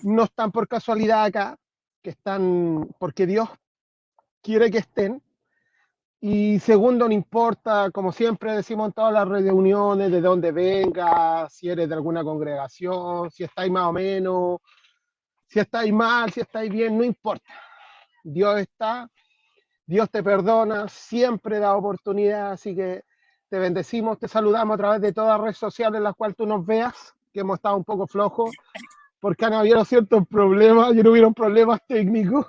no están por casualidad acá, que están porque Dios quiere que estén. Y segundo, no importa, como siempre decimos en todas las reuniones, de dónde vengas, si eres de alguna congregación, si estáis más o menos, si estáis mal, si estáis bien, no importa. Dios está, Dios te perdona, siempre da oportunidad, así que te bendecimos, te saludamos a través de todas las redes sociales en las cuales tú nos veas, que hemos estado un poco flojos, porque han habido ciertos problemas, y no hubieron problemas técnicos,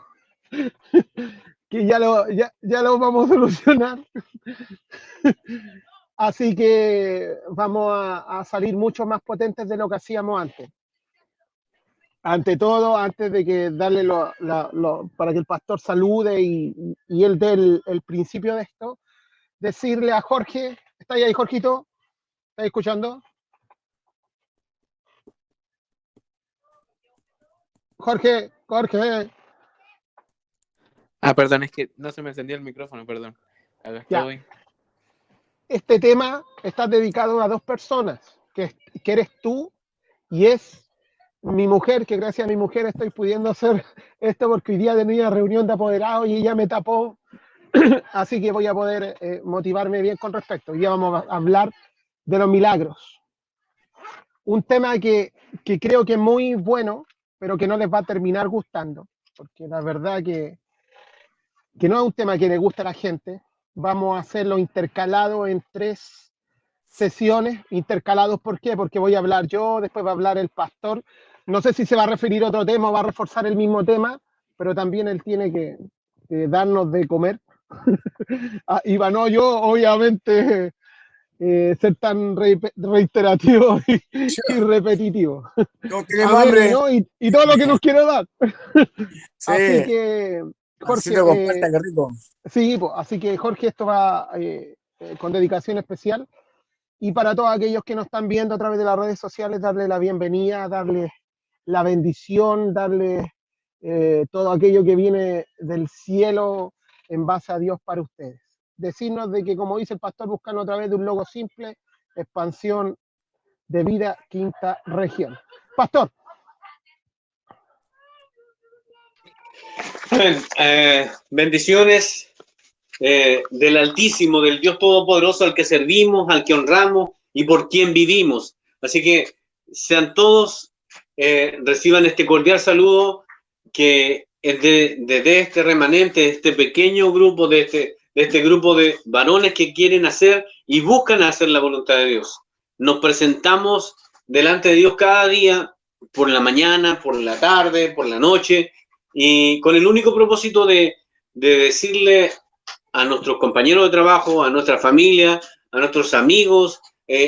que ya lo vamos a solucionar. Así que vamos a salir mucho más potentes de lo que hacíamos antes. Ante todo, antes de que darle para que el pastor salude y él dé el principio de esto, decirle a Jorge, ¿está ahí, Jorgito? ¿Estás escuchando? Jorge, Jorge. Ah, perdón, es que no se me encendía el micrófono, perdón. Acá estoy. Ya. Este tema está dedicado a dos personas, que eres tú y es mi mujer, que gracias a mi mujer estoy pudiendo hacer esto porque hoy día tenía reunión de apoderados y ella me tapó, así que voy a poder motivarme bien con respecto. Hoy día vamos a hablar de los milagros. Un tema que creo que es muy bueno, pero que no les va a terminar gustando, porque la verdad que no es un tema que le gusta a la gente. Vamos a hacerlo intercalado en 3 sesiones. Intercalados, ¿por qué? Porque voy a hablar yo, después va a hablar el pastor. No sé si se va a referir a otro tema o va a reforzar el mismo tema, pero también él tiene que darnos de comer. Y va, no yo, obviamente, ser tan reiterativo y repetitivo. No tenemos hambre. ¿No? Y todo lo que nos quiere dar. Sí. Así que, Jorge. Compuesta, qué rico. Sí, pues, así que Jorge, esto va con dedicación especial. Y para todos aquellos que nos están viendo a través de las redes sociales, darle la bienvenida, darle la bendición, darle todo aquello que viene del cielo en base a Dios para ustedes. Decirnos de que, como dice el pastor, buscando a través de un logo simple, expansión de vida, quinta región. Pastor. Bendiciones del Altísimo, del Dios Todopoderoso al que servimos, al que honramos y por quien vivimos. Así que sean todos, reciban este cordial saludo que es de este remanente, de este pequeño grupo, de este grupo de varones que quieren hacer y buscan hacer la voluntad de Dios. Nos presentamos delante de Dios cada día, por la mañana, por la tarde, por la noche, y con el único propósito de decirle a nuestros compañeros de trabajo, a nuestra familia, a nuestros amigos,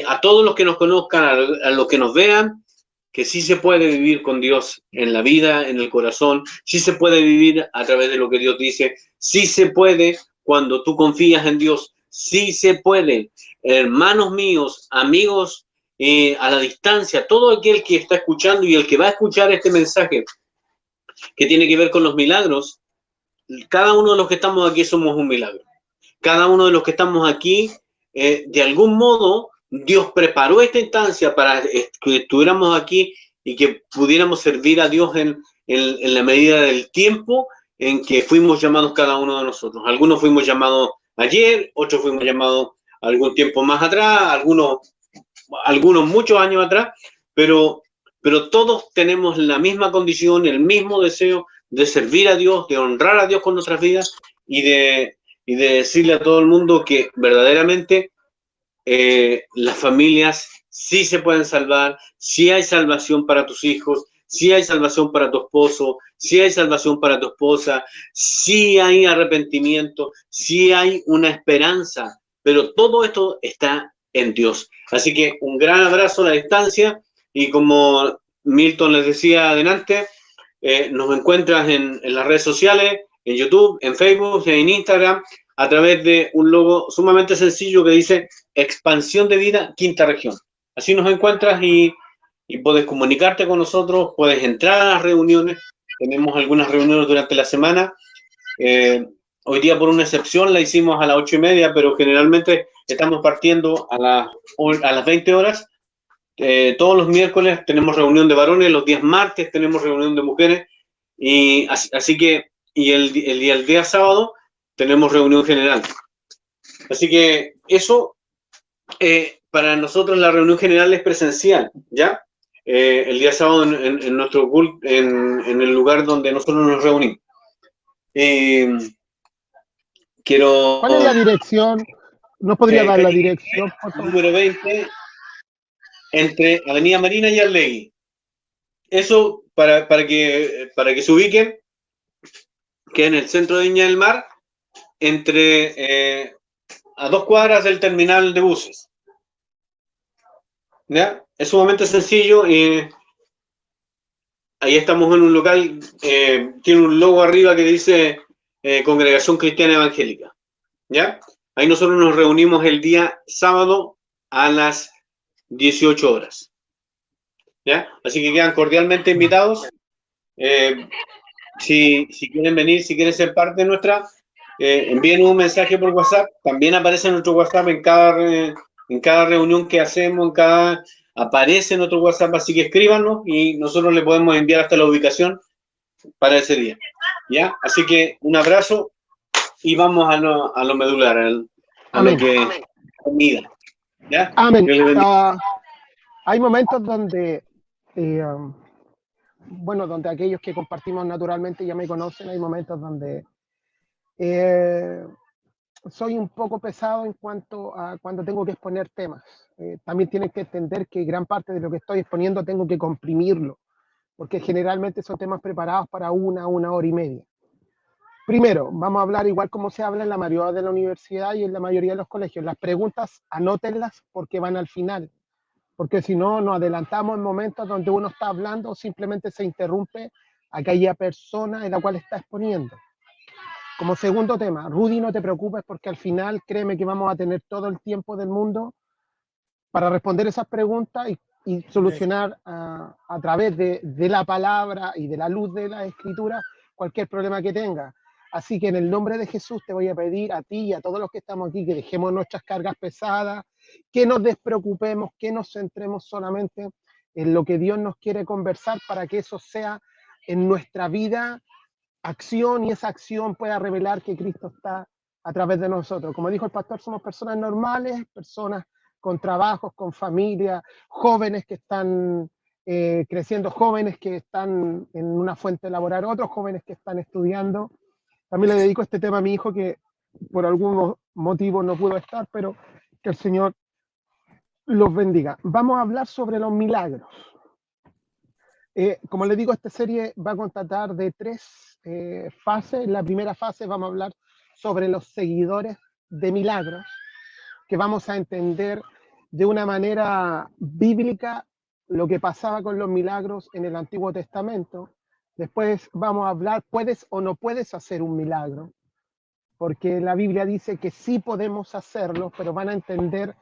a todos los que nos conozcan, a los que nos vean, que sí se puede vivir con Dios en la vida, en el corazón, sí se puede vivir a través de lo que Dios dice, sí se puede cuando tú confías en Dios, sí se puede. Hermanos míos, amigos a la distancia, todo aquel que está escuchando y el que va a escuchar este mensaje que tiene que ver con los milagros, cada uno de los que estamos aquí somos un milagro. Cada uno de los que estamos aquí, de algún modo, Dios preparó esta instancia para que estuviéramos aquí y que pudiéramos servir a Dios en la medida del tiempo en que fuimos llamados cada uno de nosotros. Algunos fuimos llamados ayer, otros fuimos llamados algún tiempo más atrás, algunos muchos años atrás, pero todos tenemos la misma condición, el mismo deseo de servir a Dios, de honrar a Dios con nuestras vidas y de decirle a todo el mundo que verdaderamente las familias sí se pueden salvar, sí hay salvación para tus hijos, sí hay salvación para tu esposo, sí hay salvación para tu esposa, sí hay arrepentimiento, sí hay una esperanza, pero todo esto está en Dios. Así que un gran abrazo a la distancia y como Milton les decía adelante, nos encuentras en las redes sociales, en YouTube, en Facebook, en Instagram, a través de un logo sumamente sencillo que dice Expansión de Vida, Quinta Región. Así nos encuentras y puedes comunicarte con nosotros, puedes entrar a las reuniones. Tenemos algunas reuniones durante la semana. Hoy día, por una excepción, la hicimos a las 8:30, pero generalmente estamos partiendo a las 20 horas todos los miércoles tenemos reunión de varones, los días martes tenemos reunión de mujeres, y así que, y el día sábado tenemos reunión general. Así que eso, para nosotros la reunión general es presencial, ¿ya? El día sábado en nuestro culto, en el lugar donde nosotros nos reunimos. Quiero... ¿Cuál es la dirección? ¿No podría dar la dirección, por favor? Número 20, entre Avenida Marina y Arlegui. Eso para que se ubiquen, que en el centro de Viña del Mar, a 2 cuadras del terminal de buses. ¿Ya? Es sumamente sencillo. Ahí estamos en un local, tiene un logo arriba que dice Congregación Cristiana Evangélica. ¿Ya? Ahí nosotros nos reunimos el día sábado a las 18 horas. ¿Ya? Así que quedan cordialmente invitados. Si quieren venir, si quieren ser parte de nuestra, envíen un mensaje por WhatsApp. También aparece en nuestro WhatsApp en cada reunión que hacemos, aparece en nuestro WhatsApp, así que escríbanos y nosotros le podemos enviar hasta la ubicación para ese día. ¿Ya? Así que un abrazo y vamos a lo medular, a lo que comida. ¿Ya? Amén. Hay momentos donde, donde aquellos que compartimos naturalmente ya me conocen, hay momentos donde soy un poco pesado en cuanto a cuando tengo que exponer temas. También tienen que entender que gran parte de lo que estoy exponiendo tengo que comprimirlo, porque generalmente son temas preparados para una hora y media. Primero, vamos a hablar igual como se habla en la mayoría de la universidad y en la mayoría de los colegios. Las preguntas, anótenlas porque van al final, porque si no, nos adelantamos en momentos donde uno está hablando o simplemente se interrumpe a aquella persona en la cual está exponiendo. Como segundo tema, Rudy, no te preocupes porque al final créeme que vamos a tener todo el tiempo del mundo para responder esas preguntas y solucionar a través de la palabra y de la luz de la escritura cualquier problema que tenga. Así que en el nombre de Jesús te voy a pedir a ti y a todos los que estamos aquí que dejemos nuestras cargas pesadas, que nos despreocupemos, que nos centremos solamente en lo que Dios nos quiere conversar para que eso sea en nuestra vida acción y esa acción pueda revelar que Cristo está a través de nosotros. Como dijo el pastor, somos personas normales, personas con trabajos, con familia, jóvenes que están creciendo, jóvenes que están en una fuente laboral, otros jóvenes que están estudiando. También le dedico este tema a mi hijo que por algunos motivos no pudo estar, pero que el Señor los bendiga. Vamos a hablar sobre los milagros. Como les digo, esta serie va a constatar de 3 fases. En la primera fase vamos a hablar sobre los seguidores de milagros, que vamos a entender de una manera bíblica lo que pasaba con los milagros en el Antiguo Testamento. Después vamos a hablar, ¿puedes o no puedes hacer un milagro? Porque la Biblia dice que sí podemos hacerlo, pero van a entender,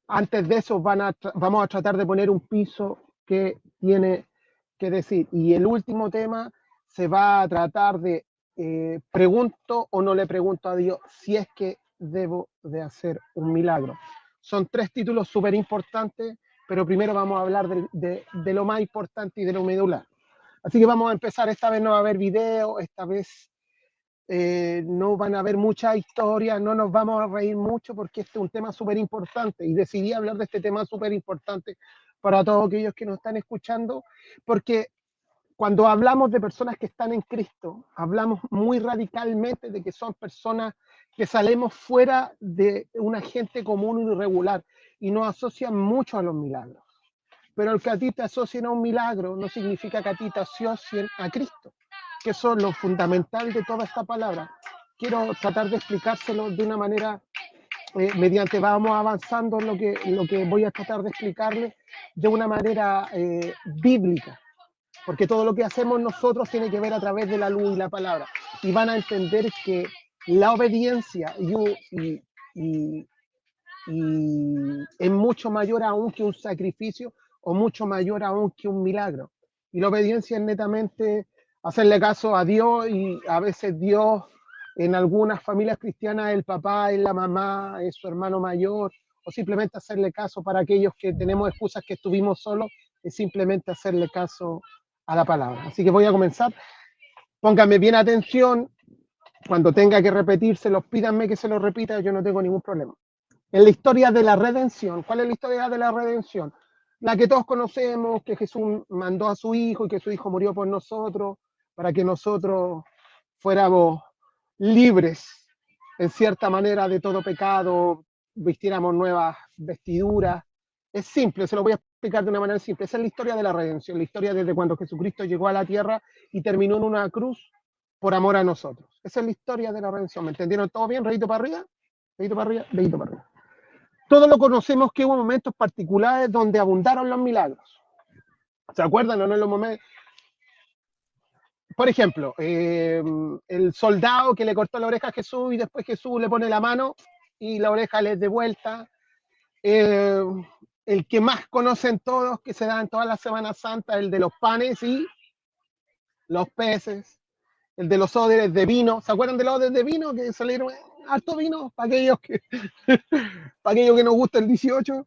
antes de eso vamos a tratar de poner un piso que tiene que decir. Y el último tema se va a tratar de pregunto o no le pregunto a Dios si es que debo de hacer un milagro. Son 3 títulos súper importantes, pero primero vamos a hablar de lo más importante y de lo medular. Así que vamos a empezar. Esta vez no va a haber video, esta vez no van a haber mucha historia, no nos vamos a reír mucho porque este es un tema súper importante y decidí hablar de este tema súper importante para todos aquellos que nos están escuchando, porque cuando hablamos de personas que están en Cristo, hablamos muy radicalmente de que son personas que salimos fuera de una gente común y regular y nos asocian mucho a los milagros. Pero el que a ti te asocien a un milagro no significa que a ti te asocien a Cristo, que eso es lo fundamental de toda esta palabra. Quiero tratar de explicárselo de una manera, mediante vamos avanzando en lo que voy a tratar de explicarles de una manera bíblica, porque todo lo que hacemos nosotros tiene que ver a través de la luz y la palabra, y van a entender que la obediencia es mucho mayor aún que un sacrificio o mucho mayor aún que un milagro. Y la obediencia es netamente hacerle caso a Dios, y a veces Dios en algunas familias cristianas el papá es la mamá, es su hermano mayor o simplemente hacerle caso para aquellos que tenemos excusas que estuvimos solos, es simplemente hacerle caso a la palabra. Así que voy a comenzar. Pónganme bien atención. Cuando tenga que repetírselos, pídanme que se los repita, yo no tengo ningún problema. En la historia de la redención, ¿cuál es la historia de la redención? La que todos conocemos, que Jesús mandó a su Hijo y que su Hijo murió por nosotros, para que nosotros fuéramos libres, en cierta manera, de todo pecado, vistiéramos nuevas vestiduras. Es simple, se lo voy a explicar de una manera simple. Esa es la historia de la redención, la historia desde cuando Jesucristo llegó a la tierra y terminó en una cruz por amor a nosotros. Esa es la historia de la redención. ¿Me entendieron todo bien? ¿Redito para arriba? ¿Redito para arriba? ¿Redito para arriba? Todos lo conocemos que hubo momentos particulares donde abundaron los milagros. ¿Se acuerdan o no en los momentos? Por ejemplo, el soldado que le cortó la oreja a Jesús y después Jesús le pone la mano y la oreja le es de vuelta. El que más conocen todos, que se da en todas las Semanas Santas, el de los panes y los peces. El de los odres de vino. ¿Se acuerdan de los odres de vino? Que salieron harto vino para aquellos que, para aquellos que nos gusta el 18.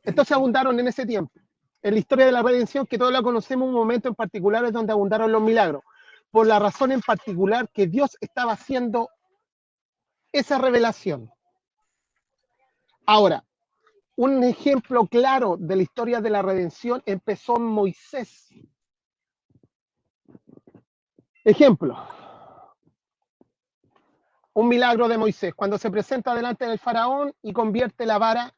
Entonces abundaron en ese tiempo. En la historia de la redención, que todos la conocemos, un momento en particular es donde abundaron los milagros. Por la razón en particular que Dios estaba haciendo esa revelación. Ahora, un ejemplo claro de la historia de la redención empezó en Moisés. Ejemplo. Un milagro de Moisés, cuando se presenta delante del faraón y convierte la vara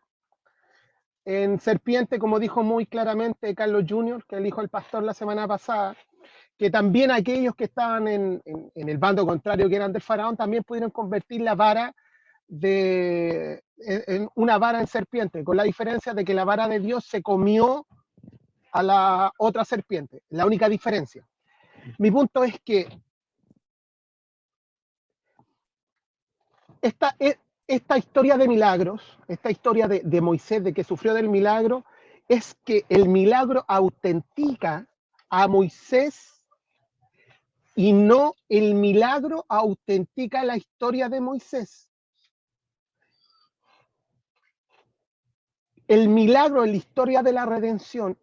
en serpiente, como dijo muy claramente Carlos Jr., que dijo el pastor la semana pasada, que también aquellos que estaban en el bando contrario, que eran del faraón, también pudieron convertir la vara en una vara en serpiente, con la diferencia de que la vara de Dios se comió a la otra serpiente, la única diferencia. Mi punto es que esta historia de milagros, esta historia de Moisés, de que sufrió del milagro, es que el milagro autentica a Moisés y no el milagro autentica la historia de Moisés. El milagro en la historia de la redención,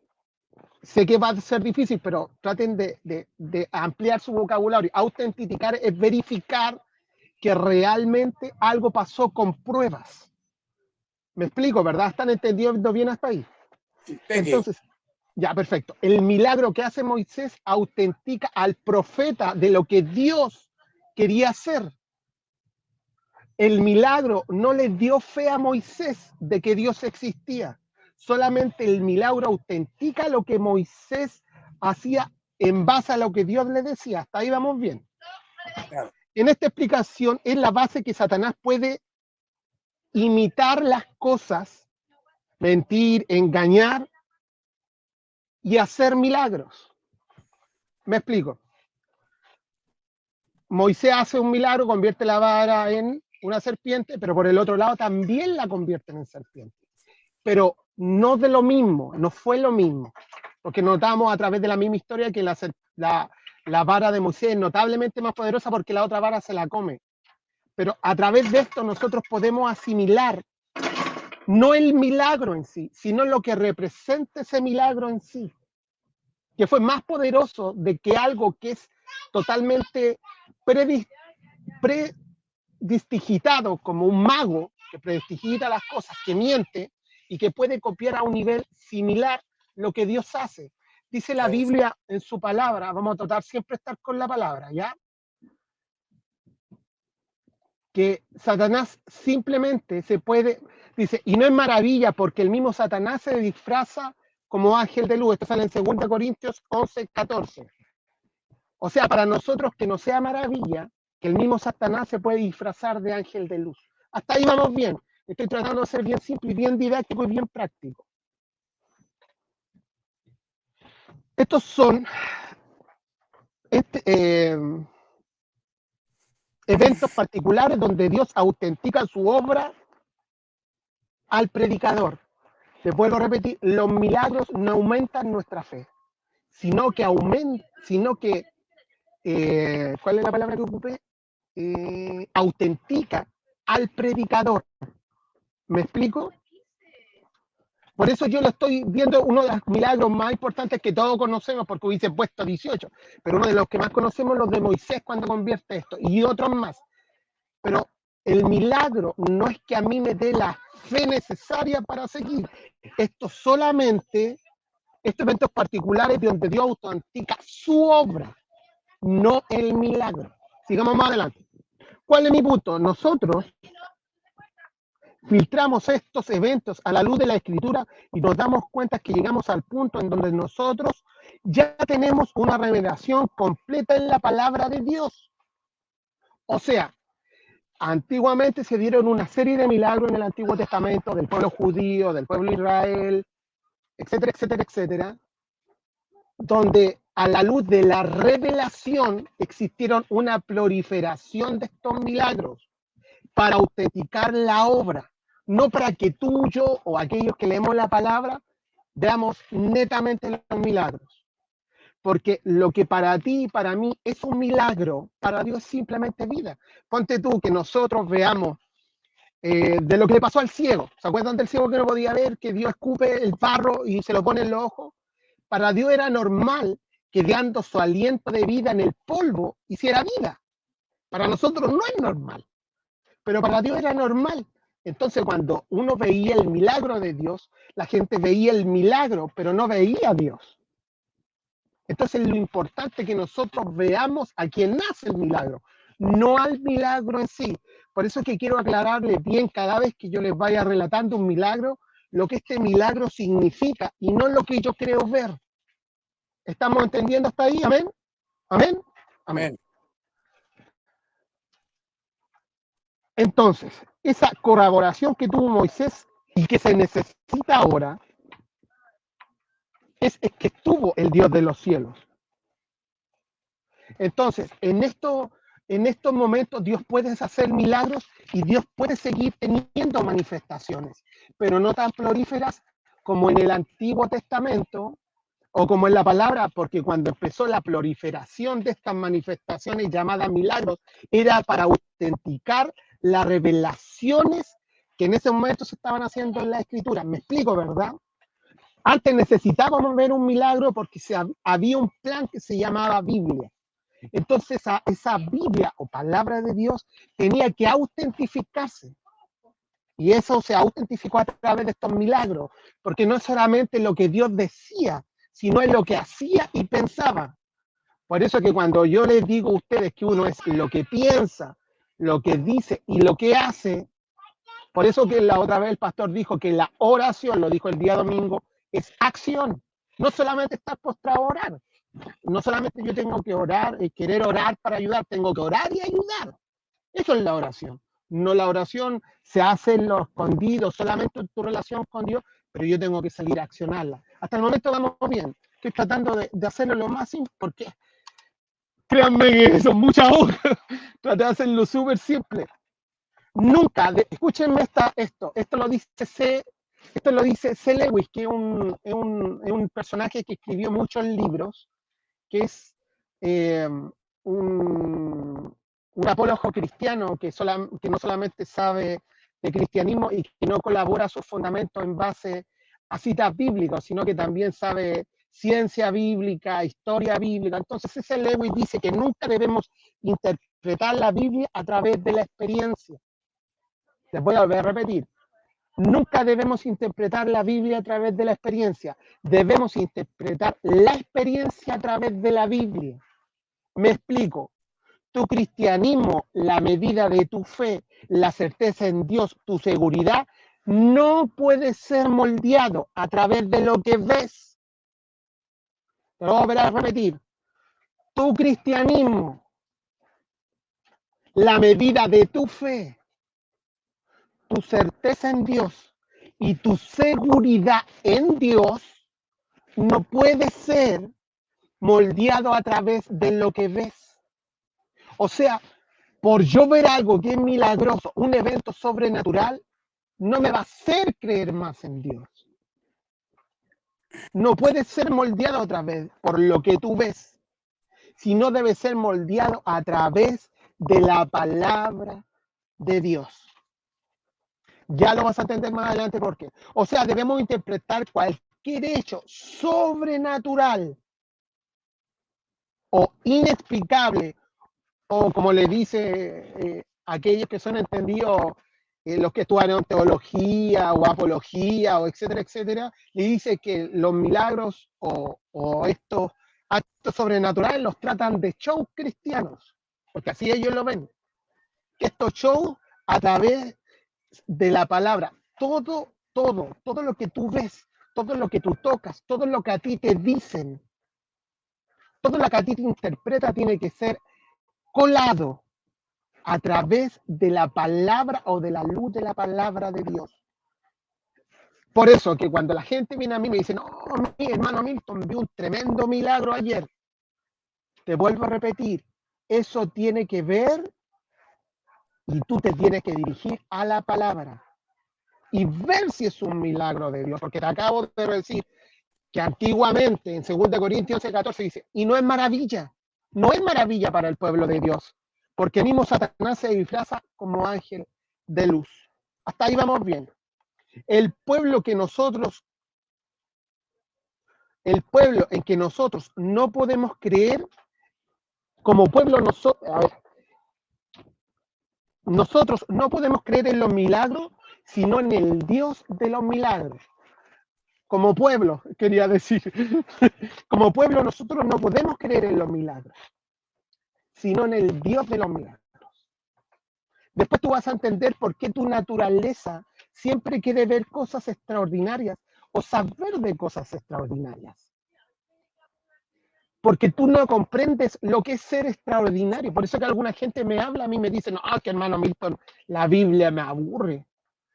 sé que va a ser difícil, pero traten de ampliar su vocabulario. Autenticar es verificar que realmente algo pasó con pruebas. Me explico, ¿verdad? ¿Están entendiendo bien hasta ahí? Entonces, ya, perfecto. El milagro que hace Moisés autentica al profeta de lo que Dios quería hacer. El milagro no le dio fe a Moisés de que Dios existía. Solamente el milagro autentica lo que Moisés hacía en base a lo que Dios le decía. Hasta ahí vamos bien. Claro. En esta explicación es la base que Satanás puede imitar las cosas, mentir, engañar y hacer milagros. Me explico. Moisés hace un milagro, convierte la vara en una serpiente, pero por el otro lado también la convierten en serpiente. Pero no de lo mismo, no fue lo mismo. Porque notamos a través de la misma historia que la vara de Moisés es notablemente más poderosa porque la otra vara se la come. Pero a través de esto nosotros podemos asimilar no el milagro en sí, sino lo que representa ese milagro en sí, que fue más poderoso de que algo que es totalmente predistigitado como un mago, que predistigita las cosas, que miente y que puede copiar a un nivel similar lo que Dios hace. Dice la Biblia en su palabra, vamos a tratar siempre de estar con la palabra, ¿ya? Que Satanás simplemente se puede, dice, y no es maravilla porque el mismo Satanás se disfraza como ángel de luz. Esto sale en 2 Corintios 11:14. O sea, para nosotros que no sea maravilla que el mismo Satanás se puede disfrazar de ángel de luz. Hasta ahí vamos bien. Estoy tratando de ser bien simple, bien didáctico y bien práctico. Estos son eventos particulares donde Dios autentica su obra al predicador. Te vuelvo a repetir, los milagros no aumentan nuestra fe, sino que ¿cuál es la palabra que ocupé? Autentica al predicador. ¿Me explico? Por eso yo lo estoy viendo uno de los milagros más importantes que todos conocemos, porque hubiese puesto 18, pero uno de los que más conocemos, los de Moisés cuando convierte esto, y otros más. Pero el milagro no es que a mí me dé la fe necesaria para seguir. Esto solamente, estos eventos particulares donde Dios autentica su obra, no el milagro. Sigamos más adelante. ¿Cuál es mi punto? Nosotros filtramos estos eventos a la luz de la Escritura y nos damos cuenta que llegamos al punto en donde nosotros ya tenemos una revelación completa en la palabra de Dios. O sea, antiguamente se dieron una serie de milagros en el Antiguo Testamento del pueblo judío, del pueblo de Israel, etcétera, etcétera, etcétera, donde a la luz de la revelación existieron una proliferación de estos milagros para autenticar la obra, no para que tú, yo o aquellos que leemos la palabra veamos netamente los milagros. Porque lo que para ti y para mí es un milagro, para Dios es simplemente vida. Ponte tú que nosotros veamos de lo que le pasó al ciego. ¿Se acuerdan del ciego que no podía ver, que Dios escupe el barro y se lo pone en los ojos? Para Dios era normal que dando su aliento de vida en el polvo hiciera vida. Para nosotros no es normal, pero para Dios era normal. Entonces cuando uno veía el milagro de Dios, la gente veía el milagro, pero no veía a Dios. Entonces lo importante es que nosotros veamos a quien nace el milagro, no al milagro en sí. Por eso es que quiero aclararles bien cada vez que yo les vaya relatando un milagro, lo que este milagro significa y no lo que yo creo ver. ¿Estamos entendiendo hasta ahí? ¿Amén? ¿Amén? Amén. Entonces, esa corroboración que tuvo Moisés y que se necesita ahora es que estuvo el Dios de los cielos. Entonces, en estos momentos Dios puede hacer milagros y Dios puede seguir teniendo manifestaciones, pero no tan prolíferas como en el Antiguo Testamento o como en la palabra, porque cuando empezó la proliferación de estas manifestaciones llamadas milagros, era para autenticar las revelaciones que en ese momento se estaban haciendo en la Escritura. Me explico, ¿verdad? Antes necesitábamos ver un milagro porque había un plan que se llamaba Biblia. Entonces esa Biblia o palabra de Dios tenía que autentificarse. Y eso se autentificó a través de estos milagros, porque no es solamente lo que Dios decía, sino es lo que hacía y pensaba. Por eso que cuando yo les digo a ustedes que uno es lo que piensa, lo que dice y lo que hace, por eso que la otra vez el pastor dijo que la oración, lo dijo el día domingo, es acción. No solamente estar postrado a orar. No solamente yo tengo que orar, querer orar para ayudar, tengo que orar y ayudar. Eso es la oración. No, la oración se hace en lo escondido, solamente en tu relación con Dios, pero yo tengo que salir a accionarla. Hasta el momento vamos bien. Estoy tratando de hacerlo lo más simple, porque créanme que son muchas hojas. Traté de hacerlo súper simple. Nunca, escúchenme esto lo dice C. Lewis, que es un personaje que escribió muchos libros, que es un apólogo cristiano que no solamente sabe de cristianismo y que no colabora sus fundamentos en base a citas bíblicas, sino que también sabe ciencia bíblica, historia bíblica. Entonces ese Lewis dice que nunca debemos interpretar la Biblia a través de la experiencia. Les voy a volver a repetir. Nunca debemos interpretar la Biblia a través de la experiencia. Debemos interpretar la experiencia a través de la Biblia. Me explico. Tu cristianismo, la medida de tu fe, la certeza en Dios, tu seguridad, no puede ser moldeado a través de lo que ves. Te lo voy a volver a repetir. Tu cristianismo, la medida de tu fe, tu certeza en Dios y tu seguridad en Dios no puede ser moldeado a través de lo que ves. O sea, por yo ver algo que es milagroso, un evento sobrenatural, no me va a hacer creer más en Dios. No puede ser moldeado a través por lo que tú ves, sino debe ser moldeado a través de la palabra de Dios. Ya lo vas a entender más adelante por qué. O sea, debemos interpretar cualquier hecho sobrenatural o inexplicable, o como le dice aquellos que son entendidos, los que estudian teología o apología o etcétera, etcétera, le dice que los milagros o estos actos sobrenaturales los tratan de shows cristianos, porque así ellos lo ven. Estos shows a través de la palabra, todo lo que tú ves, todo lo que tú tocas, todo lo que a ti te dicen, todo lo que a ti te interpreta tiene que ser colado a través de la palabra o de la luz de la palabra de Dios. Por eso que cuando la gente viene a mí y me dice, no, mi hermano Milton, vi un tremendo milagro ayer. Te vuelvo a repetir, eso tiene que ver y tú te tienes que dirigir a la palabra y ver si es un milagro de Dios, porque te acabo de decir que antiguamente en 2 Corintios 11:14 dice, y no es maravilla para el pueblo de Dios, porque mismo Satanás se disfraza como ángel de luz. Hasta ahí vamos bien. El pueblo en que nosotros no podemos creer, como pueblo nosotros no podemos creer en los milagros, sino en el Dios de los milagros. Como pueblo, quería decir, como pueblo nosotros no podemos creer en los milagros, sino en el Dios de los milagros. Después tú vas a entender por qué tu naturaleza siempre quiere ver cosas extraordinarias o saber de cosas extraordinarias. Porque tú no comprendes lo que es ser extraordinario. Por eso que alguna gente me habla a mí y me dice, no, que hermano Milton, la Biblia me aburre.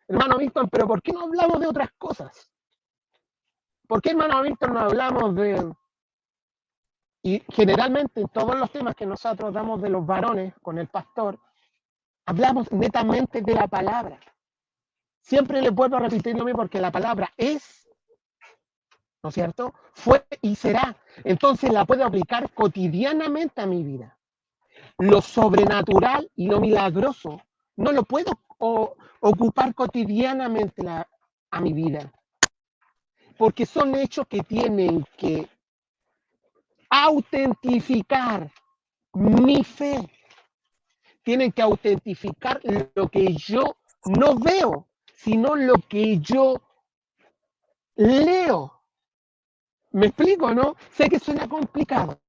Hermano Milton, pero ¿por qué no hablamos de otras cosas? ¿Por qué, hermano Milton, no hablamos de...? Y generalmente en todos los temas que nosotros damos de los varones con el pastor, hablamos netamente de la palabra. Siempre le vuelvo a repetir lo mismo porque la palabra es, ¿no es cierto? Fue y será. Entonces la puedo aplicar cotidianamente a mi vida. Lo sobrenatural y lo milagroso no lo puedo ocupar cotidianamente a mi vida. Porque son hechos que tienen que autentificar mi fe. Tienen que autentificar lo que yo no veo, sino lo que yo leo. ¿Me explico, no? Sé que suena complicado.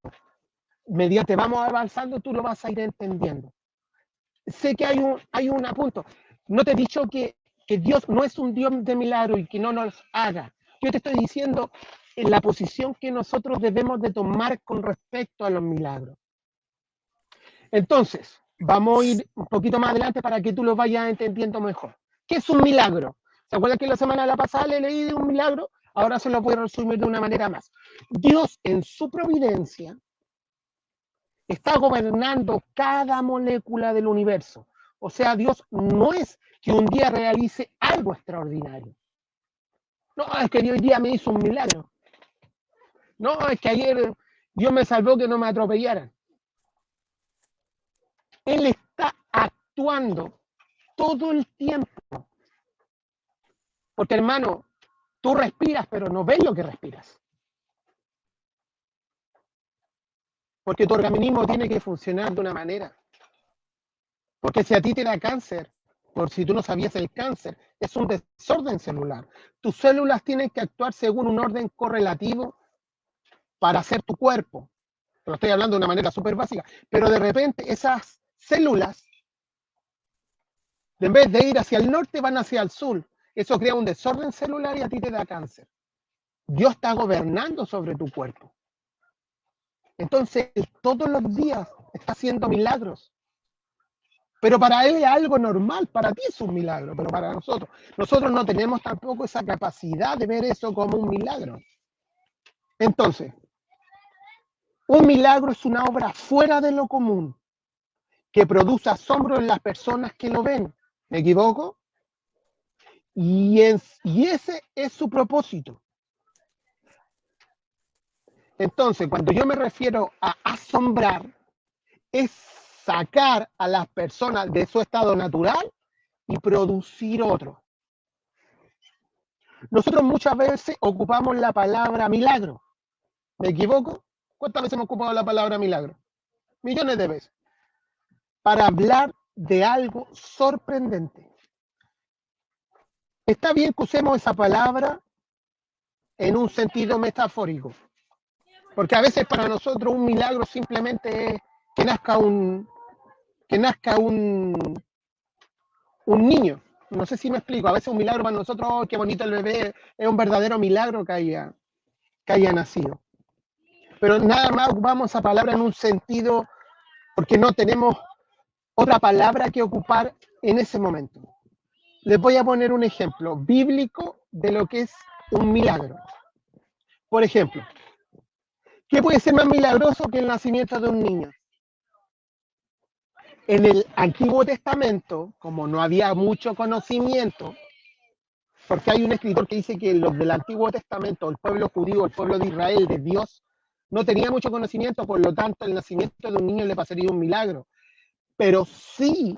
Mediante vamos avanzando, tú lo vas a ir entendiendo. Sé que hay un punto. No te he dicho que Dios no es un Dios de milagro y que no nos haga. Yo te estoy diciendo en la posición que nosotros debemos de tomar con respecto a los milagros. Entonces, vamos a ir un poquito más adelante para que tú lo vayas entendiendo mejor. ¿Qué es un milagro? ¿Se acuerdan que la semana pasada le leí de un milagro? Ahora se lo voy a resumir de una manera más. Dios, en su providencia, está gobernando cada molécula del universo. O sea, Dios no es que un día realice algo extraordinario. No, es que hoy día me hizo un milagro. No, es que ayer Dios me salvó que no me atropellaran. Él está actuando todo el tiempo. Porque, hermano, tú respiras, pero no ves lo que respiras. Porque tu organismo tiene que funcionar de una manera. Porque si a ti te da cáncer, por si tú no sabías el cáncer, es un desorden celular. Tus células tienen que actuar según un orden correlativo para hacer tu cuerpo. Lo estoy hablando de una manera súper básica. Pero de repente esas células, en vez de ir hacia el norte, van hacia el sur. Eso crea un desorden celular y a ti te da cáncer. Dios está gobernando sobre tu cuerpo. Entonces, todos los días está haciendo milagros. Pero para él es algo normal, para ti es un milagro, pero para nosotros no tenemos tampoco esa capacidad de ver eso como un milagro. Entonces, un milagro es una obra fuera de lo común, que produce asombro en las personas que lo ven. ¿Me equivoco? Y ese es su propósito. Entonces, cuando yo me refiero a asombrar, es sacar a las personas de su estado natural y producir otro. Nosotros muchas veces ocupamos la palabra milagro. ¿Me equivoco? ¿Cuántas veces hemos ocupado la palabra milagro? Millones de veces. Para hablar de algo sorprendente. Está bien que usemos esa palabra en un sentido metafórico. Porque a veces para nosotros un milagro simplemente es que nazca un niño. No sé si me explico. A veces un milagro para nosotros, oh, qué bonito el bebé, es un verdadero milagro que haya nacido. Pero nada más ocupamos esa palabra en un sentido porque no tenemos otra palabra que ocupar en ese momento. Les voy a poner un ejemplo bíblico de lo que es un milagro. Por ejemplo, ¿qué puede ser más milagroso que el nacimiento de un niño? En el Antiguo Testamento, como no había mucho conocimiento, porque hay un escritor que dice que los del Antiguo Testamento, el pueblo judío, el pueblo de Israel, de Dios, no tenía mucho conocimiento, por lo tanto el nacimiento de un niño le pasaría un milagro. Pero sí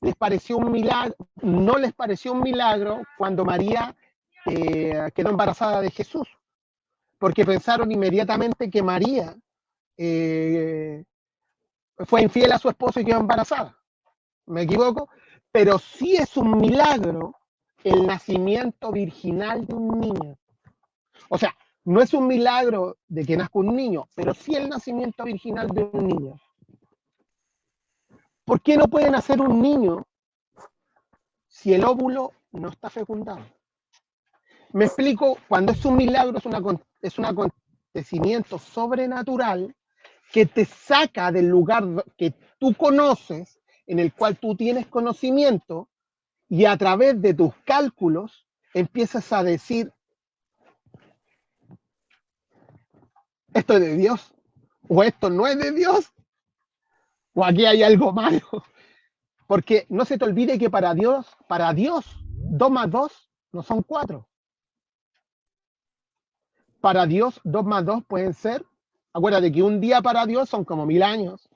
les pareció un milagro, no les pareció un milagro cuando María quedó embarazada de Jesús, porque pensaron inmediatamente que María fue infiel a su esposo y quedó embarazada. ¿Me equivoco? Pero sí es un milagro el nacimiento virginal de un niño. O sea, no es un milagro de que nazca un niño, pero sí el nacimiento virginal de un niño. ¿Por qué no puede nacer un niño si el óvulo no está fecundado? Me explico, cuando es un milagro, es un acontecimiento sobrenatural que te saca del lugar que tú conoces, en el cual tú tienes conocimiento, y a través de tus cálculos empiezas a decir, esto es de Dios, o esto no es de Dios, o aquí hay algo malo. Porque no se te olvide que para Dios, 2 más 2 no son 4. Para Dios, 2 más 2 pueden ser, acuérdate que un día para Dios son como 1000 años,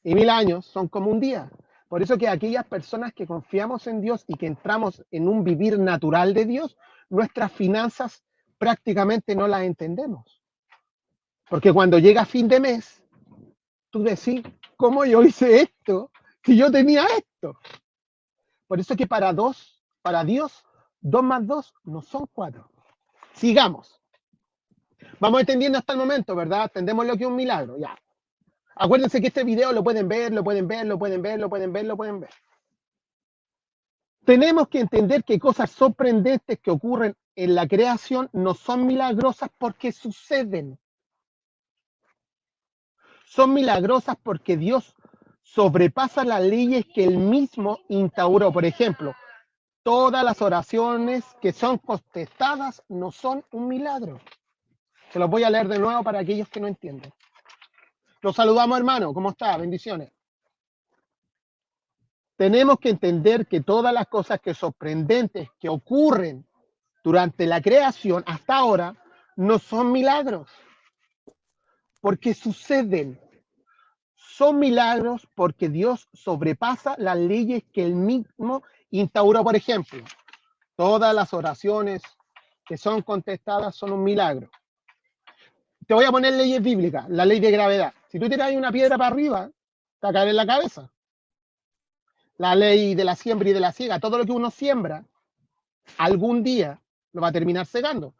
y 1000 años son como un día. Por eso que aquellas personas que confiamos en Dios y que entramos en un vivir natural de Dios, nuestras finanzas prácticamente no las entendemos. Porque cuando llega fin de mes, tú decís, ¿cómo yo hice esto? Si yo tenía esto. Por eso que para Dios, 2 más 2 no son 4. Sigamos. Vamos entendiendo hasta el momento, ¿verdad? Entendemos lo que es un milagro, ya. Acuérdense que este video lo pueden ver. Tenemos que entender que cosas sorprendentes que ocurren en la creación no son milagrosas porque suceden. Son milagrosas porque Dios sobrepasa las leyes que Él mismo instauró. Por ejemplo, todas las oraciones que son contestadas no son un milagro. Se los voy a leer de nuevo para aquellos que no entienden. Los saludamos, hermano. ¿Cómo está? Bendiciones. Tenemos que entender que todas las cosas que sorprendentes que ocurren durante la creación hasta ahora no son milagros, porque suceden. Son milagros porque Dios sobrepasa las leyes que Él mismo instauró. Por ejemplo, todas las oraciones que son contestadas son un milagro. Te voy a poner leyes bíblicas, la ley de gravedad. Si tú tiras una piedra para arriba, te va a caer en la cabeza. La ley de la siembra y de la siega, todo lo que uno siembra, algún día lo va a terminar segando.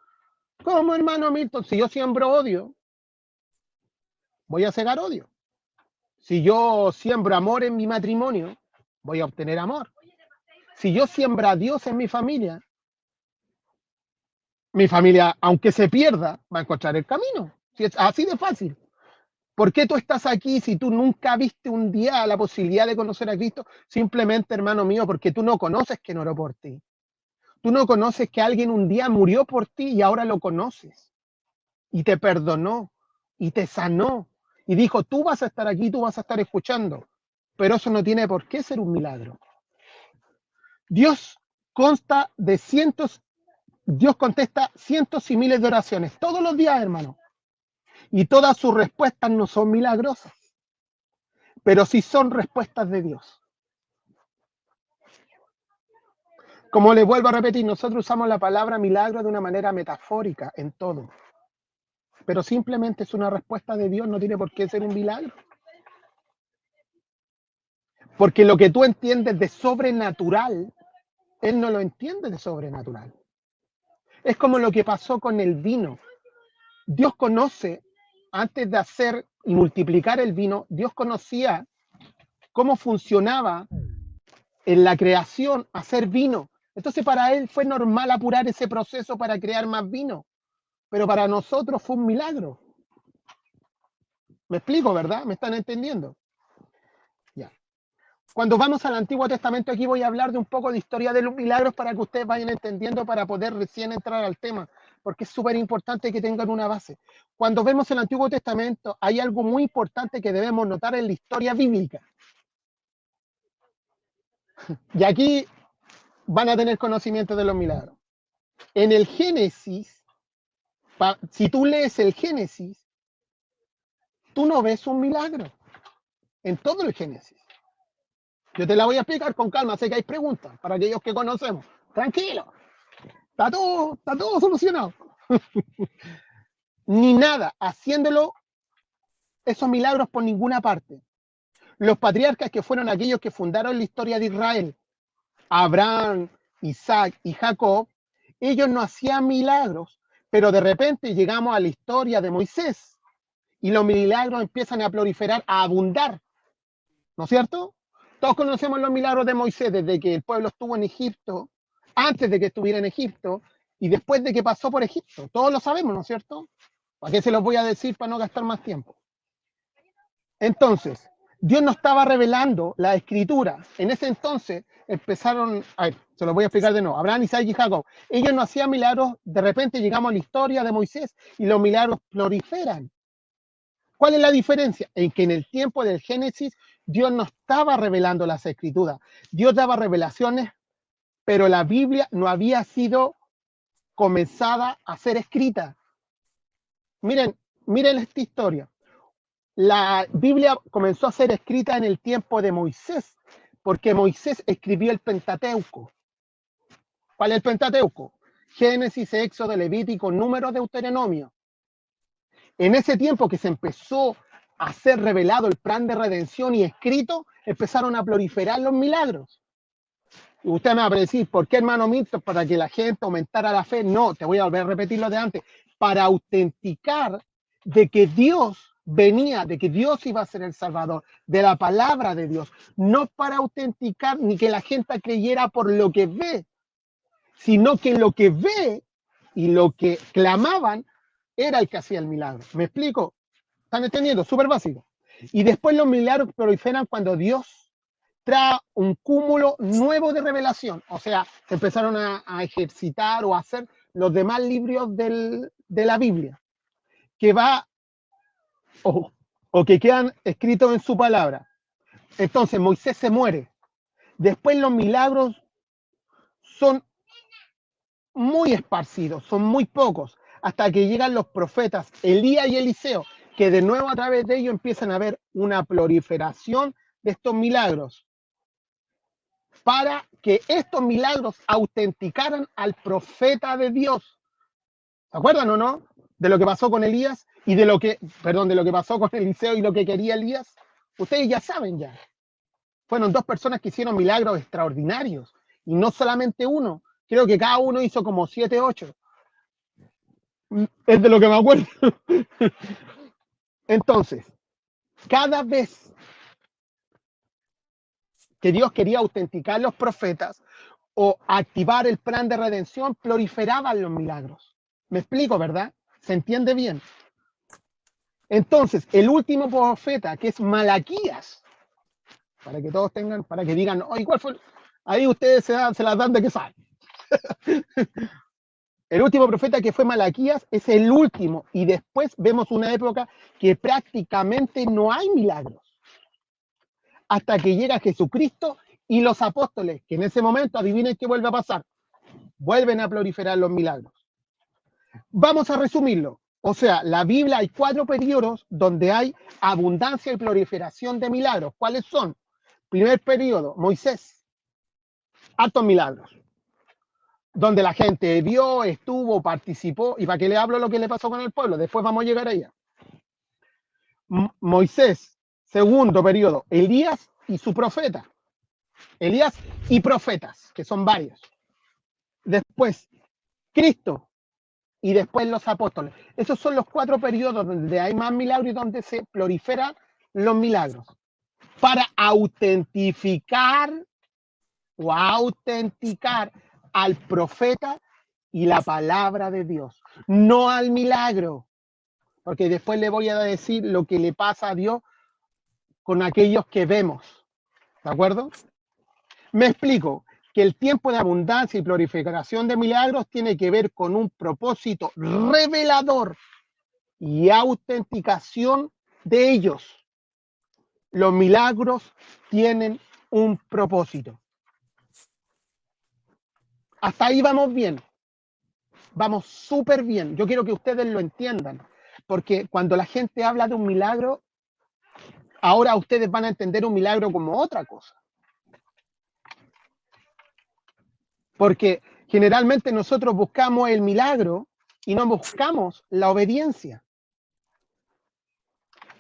¿Cómo, hermano Milton? Si yo siembro odio, voy a cegar odio. Si yo siembro amor en mi matrimonio, voy a obtener amor. Si yo siembro a Dios en mi familia, aunque se pierda, va a encontrar el camino. Si es así de fácil. ¿Por qué tú estás aquí si tú nunca viste un día la posibilidad de conocer a Cristo? Simplemente, hermano mío, porque tú no conoces que no oró por ti. Tú no conoces que alguien un día murió por ti y ahora lo conoces. Y te perdonó, y te sanó, y dijo, tú vas a estar aquí, tú vas a estar escuchando. Pero eso no tiene por qué ser un milagro. Dios contesta cientos y miles de oraciones todos los días, hermano. Y todas sus respuestas no son milagrosas, pero sí son respuestas de Dios. Como les vuelvo a repetir, nosotros usamos la palabra milagro de una manera metafórica en todo. Pero simplemente es una respuesta de Dios, no tiene por qué ser un milagro. Porque lo que tú entiendes de sobrenatural, Él no lo entiende de sobrenatural. Es como lo que pasó con el vino. Dios conoce, antes de hacer y multiplicar el vino, Dios conocía cómo funcionaba en la creación hacer vino. Entonces para Él fue normal apurar ese proceso para crear más vino. Pero para nosotros fue un milagro. ¿Me explico, verdad? ¿Me están entendiendo? Ya. Cuando vamos al Antiguo Testamento, aquí voy a hablar de un poco de historia de los milagros para que ustedes vayan entendiendo para poder recién entrar al tema, porque es súper importante que tengan una base. Cuando vemos el Antiguo Testamento, hay algo muy importante que debemos notar en la historia bíblica. Y aquí van a tener conocimiento de los milagros. En el Génesis, si tú lees el Génesis, tú no ves un milagro en todo el Génesis. Yo te la voy a explicar con calma, sé que hay preguntas para aquellos que conocemos. Tranquilo, está todo solucionado. Ni nada, haciéndolo esos milagros por ninguna parte. Los patriarcas que fueron aquellos que fundaron la historia de Israel, Abraham, Isaac y Jacob, ellos no hacían milagros, pero de repente llegamos a la historia de Moisés y los milagros empiezan a proliferar, a abundar, ¿no es cierto? Todos conocemos los milagros de Moisés desde que el pueblo estuvo en Egipto, antes de que estuviera en Egipto y después de que pasó por Egipto. Todos lo sabemos, ¿no es cierto? ¿Para qué se los voy a decir para no gastar más tiempo? Entonces, Dios nos estaba revelando la escritura. En ese entonces empezaron, a ver, se los voy a explicar de nuevo, Abraham, Isaac y Jacob. Ellos no hacían milagros, de repente llegamos a la historia de Moisés y los milagros proliferan. ¿Cuál es la diferencia? En que en el tiempo del Génesis Dios no estaba revelando las escrituras. Dios daba revelaciones, pero la Biblia no había sido comenzada a ser escrita. Miren esta historia. La Biblia comenzó a ser escrita en el tiempo de Moisés, porque Moisés escribió el Pentateuco. ¿Cuál es el Pentateuco? Génesis, Éxodo, Levítico, Número, Deuteronomio. En ese tiempo que se empezó a ser revelado el plan de redención y escrito, empezaron a proliferar los milagros. Y usted me va a decir, ¿por qué, hermano Milton? Para que la gente aumentara la fe. No, te voy a volver a repetir lo de antes. Para autenticar de que Dios venía, de que Dios iba a ser el Salvador, de la palabra de Dios. No para autenticar ni que la gente creyera por lo que ve, sino que lo que ve y lo que clamaban era el que hacía el milagro. ¿Me explico? ¿Están entendiendo? Súper básico. Y después los milagros proliferan cuando Dios trae un cúmulo nuevo de revelación. O sea, se empezaron a ejercitar o a hacer los demás libros de la Biblia, que va o que quedan escritos en su palabra. Entonces Moisés se muere. Después los milagros son muy esparcidos, son muy pocos, hasta que llegan los profetas Elías y Eliseo, que de nuevo a través de ellos empiezan a haber una proliferación de estos milagros, para que estos milagros autenticaran al profeta de Dios. ¿Se acuerdan o no? De lo que pasó con Elías y de lo que pasó con Eliseo y lo que quería Elías. Ustedes ya saben ya. Fueron dos personas que hicieron milagros extraordinarios, y no solamente uno. Creo que cada uno hizo como 7, 8. Es de lo que me acuerdo. Entonces, cada vez que Dios quería autenticar los profetas o activar el plan de redención, proliferaban los milagros. Me explico, ¿verdad? ¿Se entiende bien? Entonces, el último profeta, que es Malaquías, para que todos tengan, para que digan, oye, ¿cuál fue? Ahí ustedes se las dan de que saben. El último profeta, que fue Malaquías, es el último, y después vemos una época que prácticamente no hay milagros, hasta que llega Jesucristo y los apóstoles, que en ese momento, adivinen qué vuelve a pasar, vuelven a proliferar los milagros. Vamos a resumirlo. O sea, la Biblia hay 4 periodos donde hay abundancia y proliferación de milagros. ¿Cuáles son? Primer periodo, Moisés, hartos milagros. donde la gente vio, estuvo, participó, y para qué le hablo lo que le pasó con el pueblo, después vamos a llegar a ella. Moisés, segundo periodo, Elías y su profeta. Elías y profetas, que son varios. Después, Cristo y después los apóstoles. Esos son los 4 periodos donde hay más milagros y donde se proliferan los milagros. Para autentificar al profeta y la palabra de Dios, no al milagro, porque después le voy a decir lo que le pasa a Dios con aquellos que vemos, ¿de acuerdo? Me explico, que el tiempo de abundancia y glorificación de milagros tiene que ver con un propósito revelador y autenticación de ellos. Los milagros tienen un propósito. Hasta ahí vamos bien. Vamos súper bien. Yo quiero que ustedes lo entiendan, porque cuando la gente habla de un milagro, ahora ustedes van a entender un milagro como otra cosa. Porque generalmente nosotros buscamos el milagro y no buscamos la obediencia.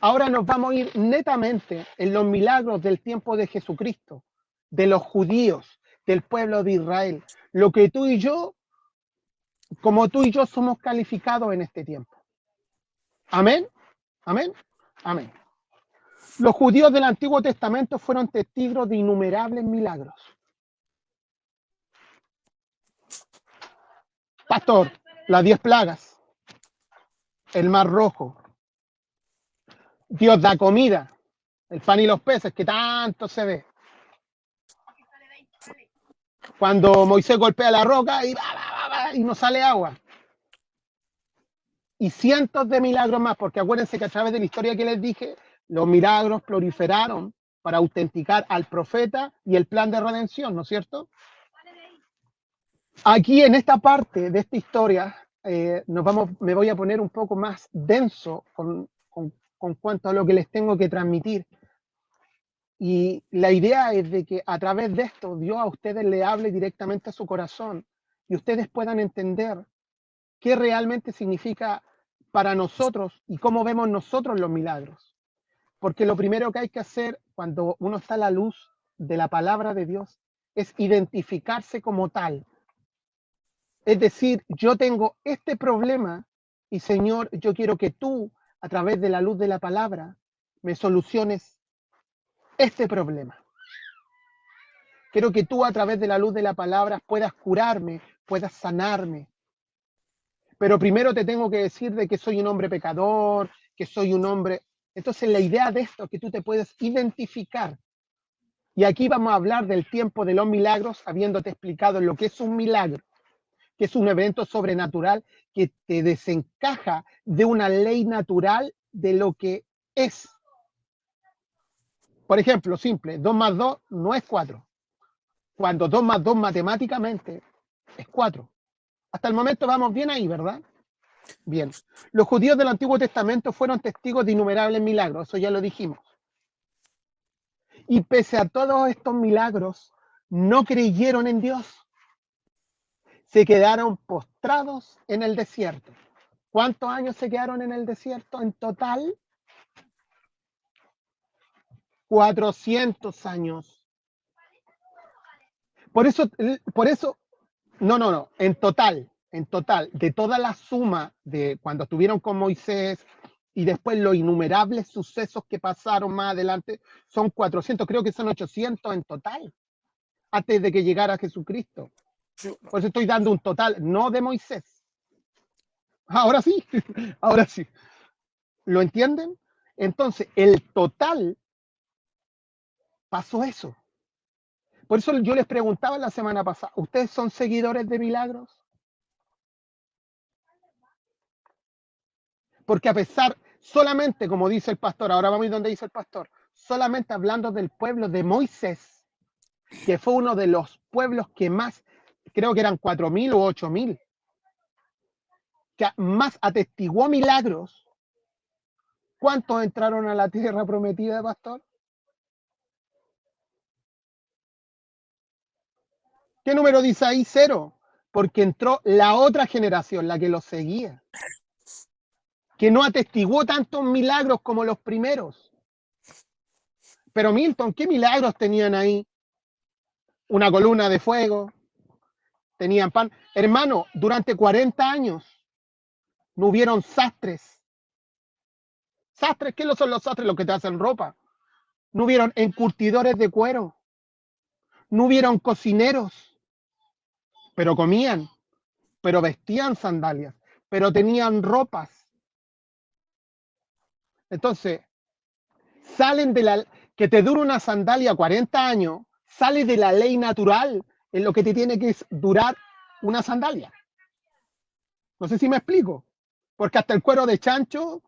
Ahora nos vamos a ir netamente en los milagros del tiempo de Jesucristo, de los judíos, del pueblo de Israel. Lo que tú y yo, como tú y yo somos calificados en este tiempo. Amén, amén, amén. Los judíos del Antiguo Testamento fueron testigos de innumerables milagros. Pastor, las 10 plagas, el mar rojo, Dios da comida, el pan y los peces, que tanto se ve. Cuando Moisés golpea la roca y no sale agua. Y cientos de milagros más, porque acuérdense que a través de la historia que les dije, los milagros proliferaron para autenticar al profeta y el plan de redención, ¿no es cierto? Aquí en esta parte de esta historia me voy a poner un poco más denso con cuanto a lo que les tengo que transmitir. Y la idea es de que a través de esto Dios a ustedes le hable directamente a su corazón y ustedes puedan entender qué realmente significa para nosotros y cómo vemos nosotros los milagros. Porque lo primero que hay que hacer cuando uno está a la luz de la palabra de Dios es identificarse como tal. Es decir, yo tengo este problema y Señor, yo quiero que tú, a través de la luz de la palabra, me soluciones este problema. Quiero que tú, a través de la luz de la palabra, puedas curarme, puedas sanarme. Pero primero te tengo que decir de que soy un hombre pecador, que soy un hombre... Entonces la idea de esto es que tú te puedes identificar. Y aquí vamos a hablar del tiempo de los milagros, habiéndote explicado lo que es un milagro, que es un evento sobrenatural que te desencaja de una ley natural de lo que es. Por ejemplo, simple, 2 más 2 no es 4. Cuando 2 más 2 matemáticamente es 4. Hasta el momento vamos bien ahí, ¿verdad? Bien. Los judíos del Antiguo Testamento fueron testigos de innumerables milagros, eso ya lo dijimos. Y pese a todos estos milagros, no creyeron en Dios. Se quedaron postrados en el desierto. ¿Cuántos años se quedaron en el desierto en total? 400 años. Por eso, no, en total, de toda la suma de cuando estuvieron con Moisés y después los innumerables sucesos que pasaron más adelante, son 400, creo que son 800 en total, antes de que llegara Jesucristo. Por eso estoy dando un total, no de Moisés. Ahora sí, ahora sí. ¿Lo entienden? Entonces, el total pasó eso. Por eso yo les preguntaba la semana pasada, ¿ustedes son seguidores de milagros? Porque a pesar, solamente como dice el pastor, ahora vamos a ir donde dice el pastor, solamente hablando del pueblo de Moisés, que fue uno de los pueblos que más, creo que eran 4.000 o 8.000, que más atestiguó milagros. ¿Cuántos entraron a la tierra prometida, pastor? ¿Qué número dice ahí? 0. porque entró la otra generación, la que los seguía, que no atestiguó tantos milagros como los primeros. Pero Milton, ¿qué milagros tenían ahí? Una columna de fuego, tenían pan. Hermano, durante 40 años no hubieron sastres. ¿Sastres? ¿Qué son los sastres? Los que te hacen ropa. No hubieron encurtidores de cuero. No hubieron cocineros. Pero comían, pero vestían sandalias, pero tenían ropas. Entonces, salen de la... Que te dure una sandalia 40 años, sale de la ley natural en lo que te tiene que durar una sandalia. No sé si me explico. Porque hasta el cuero de chancho,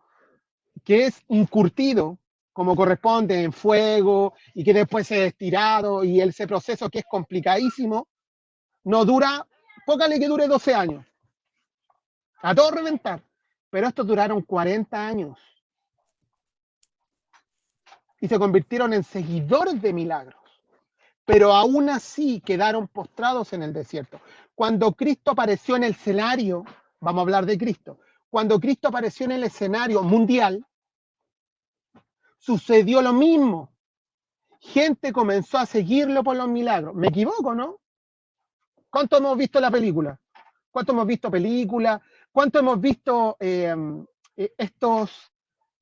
que es incurtido, como corresponde, en fuego, y que después es estirado, y ese proceso que es complicadísimo, no dura, póngale que dure 12 años. A todo reventar. Pero estos duraron 40 años. Y se convirtieron en seguidores de milagros. Pero aún así quedaron postrados en el desierto. Cuando Cristo apareció en el escenario, vamos a hablar de Cristo, cuando Cristo apareció en el escenario mundial, sucedió lo mismo. Gente comenzó a seguirlo por los milagros. ¿Me equivoco, no? ¿Cuánto hemos visto la película? ¿Cuánto hemos visto películas? ¿Cuánto hemos visto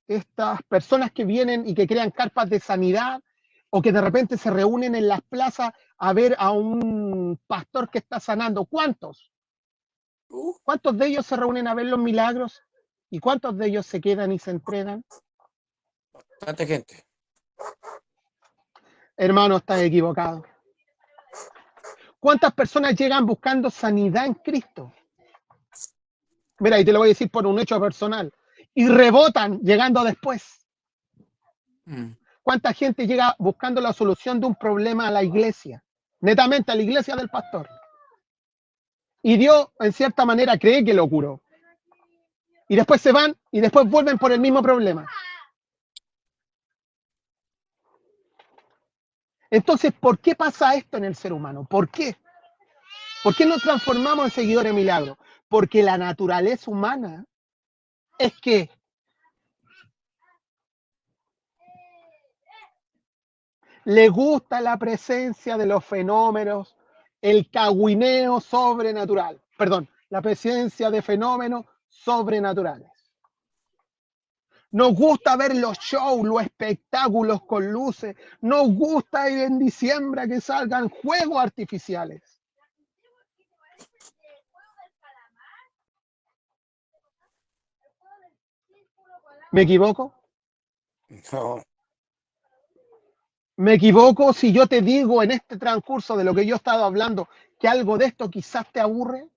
estas personas que vienen y que crean carpas de sanidad o que de repente se reúnen en las plazas a ver a un pastor que está sanando? ¿Cuántos? ¿Cuántos de ellos se reúnen a ver los milagros? ¿Y cuántos de ellos se quedan y se entregan? Tanta gente. Hermano, estás equivocado. ¿Cuántas personas llegan buscando sanidad en Cristo? Mira, y te lo voy a decir por un hecho personal. Y rebotan llegando después. ¿Cuánta gente llega buscando la solución de un problema a la iglesia? Netamente a la iglesia del pastor. Y Dios, en cierta manera, cree que lo curó. Y después se van y después vuelven por el mismo problema. Entonces, ¿por qué pasa esto en el ser humano? ¿Por qué? ¿Por qué nos transformamos en seguidores de milagros? Porque la naturaleza humana es que le gusta la presencia de los fenómenos, el cagüineo sobrenatural. Perdón, la presencia de fenómenos sobrenaturales. Nos gusta ver los shows, los espectáculos con luces. Nos gusta ir en diciembre que salgan juegos artificiales. ¿Me equivoco? No. ¿Me equivoco si yo te digo en este transcurso de lo que yo he estado hablando que algo de esto quizás te aburre?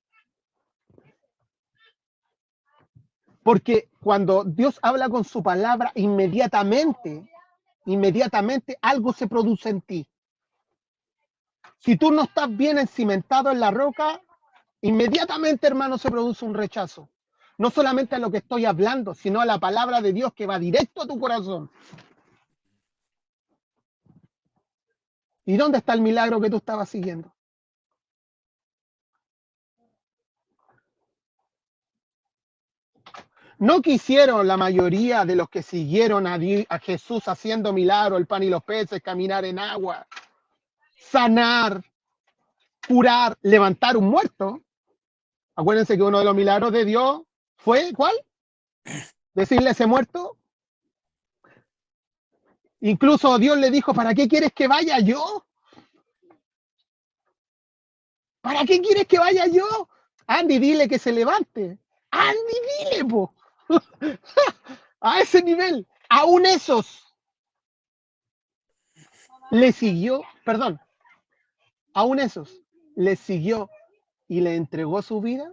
Porque cuando Dios habla con su palabra, inmediatamente algo se produce en ti. Si tú no estás bien encimentado en la roca, inmediatamente, hermano, se produce un rechazo. No solamente a lo que estoy hablando, sino a la palabra de Dios que va directo a tu corazón. ¿Y dónde está el milagro que tú estabas siguiendo? No quisieron la mayoría de los que siguieron a Jesús haciendo milagros, el pan y los peces, caminar en agua, sanar, curar, levantar un muerto. Acuérdense que uno de los milagros de Dios fue, ¿cuál? Decirle a ese muerto. Incluso Dios le dijo, ¿para qué quieres que vaya yo? ¿Para qué quieres que vaya yo? Andy, dile que se levante. Andy, dile, po. A ese nivel, aún esos le siguió, perdón, aún esos le siguió y le entregó su vida.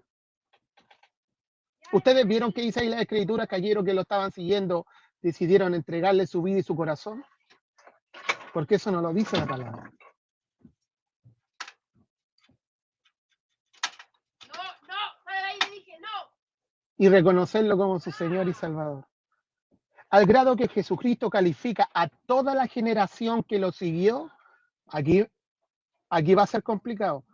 ¿Ustedes vieron que dice ahí la escritura que ayer que lo estaban siguiendo decidieron entregarle su vida y su corazón? Porque eso no lo dice la palabra. Y reconocerlo como su Señor y Salvador. Al grado que Jesucristo califica a toda la generación que lo siguió, aquí va a ser complicado,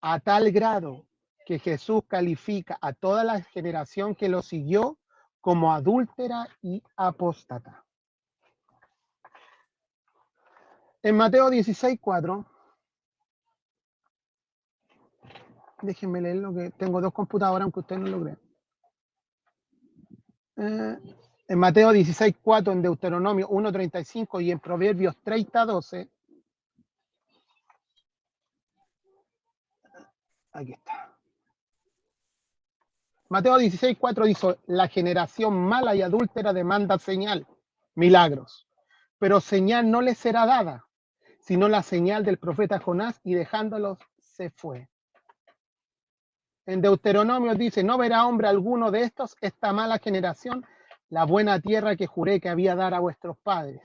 a tal grado que Jesús califica a toda la generación que lo siguió como adúltera y apóstata. En Mateo 16:4, déjenme leerlo, que tengo dos computadoras, aunque ustedes no lo crean. En Mateo 16:4, en Deuteronomio 1:35 y en Proverbios 30:12, aquí está. Mateo 16:4 dice, la generación mala y adúltera demanda señal, milagros, pero señal no les será dada, sino la señal del profeta Jonás, y dejándolos se fue. En Deuteronomio dice, no verá hombre alguno de estos esta mala generación, la buena tierra que juré que había dar a vuestros padres.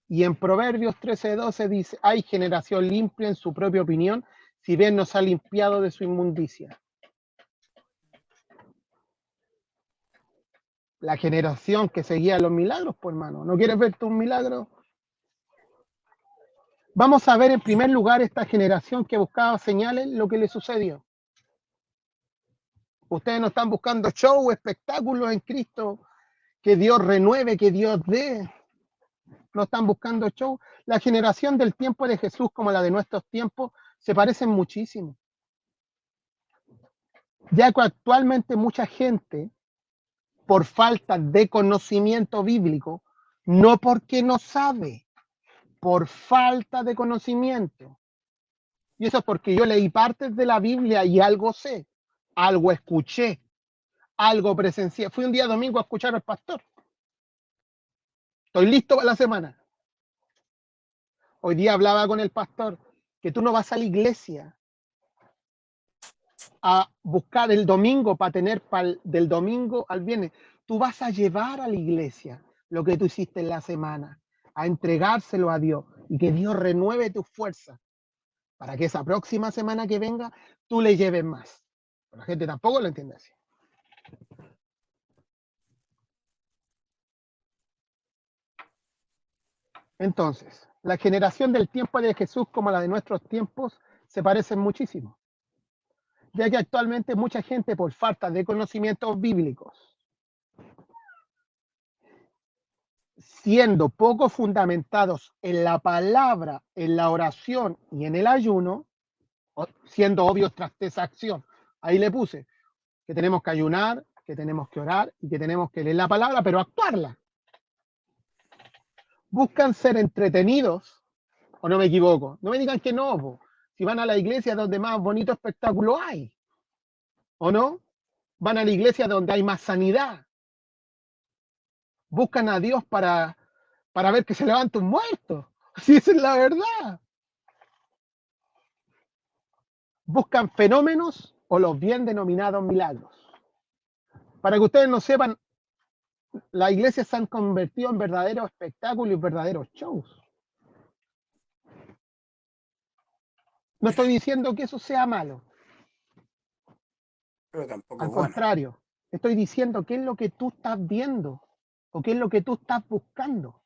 Y en Proverbios 13:12 dice, hay generación limpia en su propia opinión, si bien nos ha limpiado de su inmundicia. La generación que seguía los milagros, pues hermano, ¿no quieres ver tus milagros? Vamos a ver en primer lugar esta generación que buscaba señales, lo que le sucedió. Ustedes no están buscando show, espectáculos en Cristo, que Dios renueve, que Dios dé. No están buscando show. La generación del tiempo de Jesús como la de nuestros tiempos se parecen muchísimo. Ya que actualmente mucha gente, por falta de conocimiento bíblico, no porque no sabe, por falta de conocimiento. Y eso es porque yo leí partes de la Biblia y algo sé, algo escuché, algo presencié. Fui un día domingo a escuchar al pastor. Estoy listo para la semana. Hoy día hablaba con el pastor que tú no vas a la iglesia a buscar el domingo para tener del domingo al viernes. Tú vas a llevar a la iglesia lo que tú hiciste en la semana, a entregárselo a Dios y que Dios renueve tus fuerzas para que esa próxima semana que venga tú le lleves más. Pero la gente tampoco lo entiende así. Entonces, la generación del tiempo de Jesús como la de nuestros tiempos se parecen muchísimo, ya que actualmente mucha gente por falta de conocimientos bíblicos, siendo poco fundamentados en la palabra, en la oración y en el ayuno, siendo obvios tras esa acción. Ahí le puse que tenemos que ayunar, que tenemos que orar y que tenemos que leer la palabra, pero actuarla. Buscan ser entretenidos, o no me equivoco. No me digan que no, po. Si van a la iglesia donde más bonito espectáculo hay, ¿o no? Van a la iglesia donde hay más sanidad. Buscan a Dios para ver que se levanta un muerto. Si esa es la verdad. Buscan fenómenos o los bien denominados milagros. Para que ustedes no sepan, las iglesias se han convertido en verdaderos espectáculos y verdaderos shows. No estoy diciendo que eso sea malo. Pero tampoco Al es bueno. contrario, estoy diciendo qué es lo que tú estás viendo o qué es lo que tú estás buscando.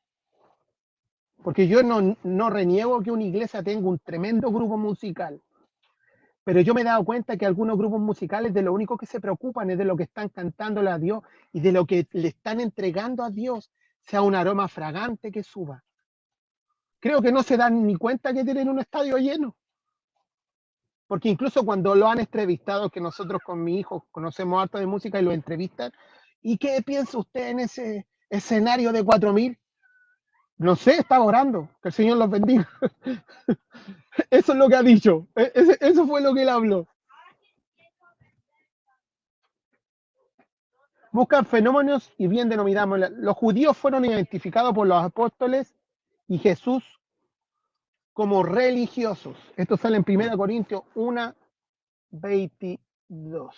Porque yo no reniego que una iglesia tenga un tremendo grupo musical. Pero yo me he dado cuenta que algunos grupos musicales de lo único que se preocupan es de lo que están cantándole a Dios y de lo que le están entregando a Dios, sea un aroma fragante que suba. Creo que no se dan ni cuenta que tienen un estadio lleno. Porque incluso cuando lo han entrevistado, que nosotros con mi hijo conocemos harto de música y lo entrevistan, ¿y qué piensa usted en ese escenario de 4.000? No sé, está orando, que el Señor los bendiga. Eso es lo que ha dicho, eso fue lo que él habló. Buscan fenómenos y bien denominamos. Los judíos fueron identificados por los apóstoles y Jesús como religiosos. Esto sale en 1 Corintios 1:22.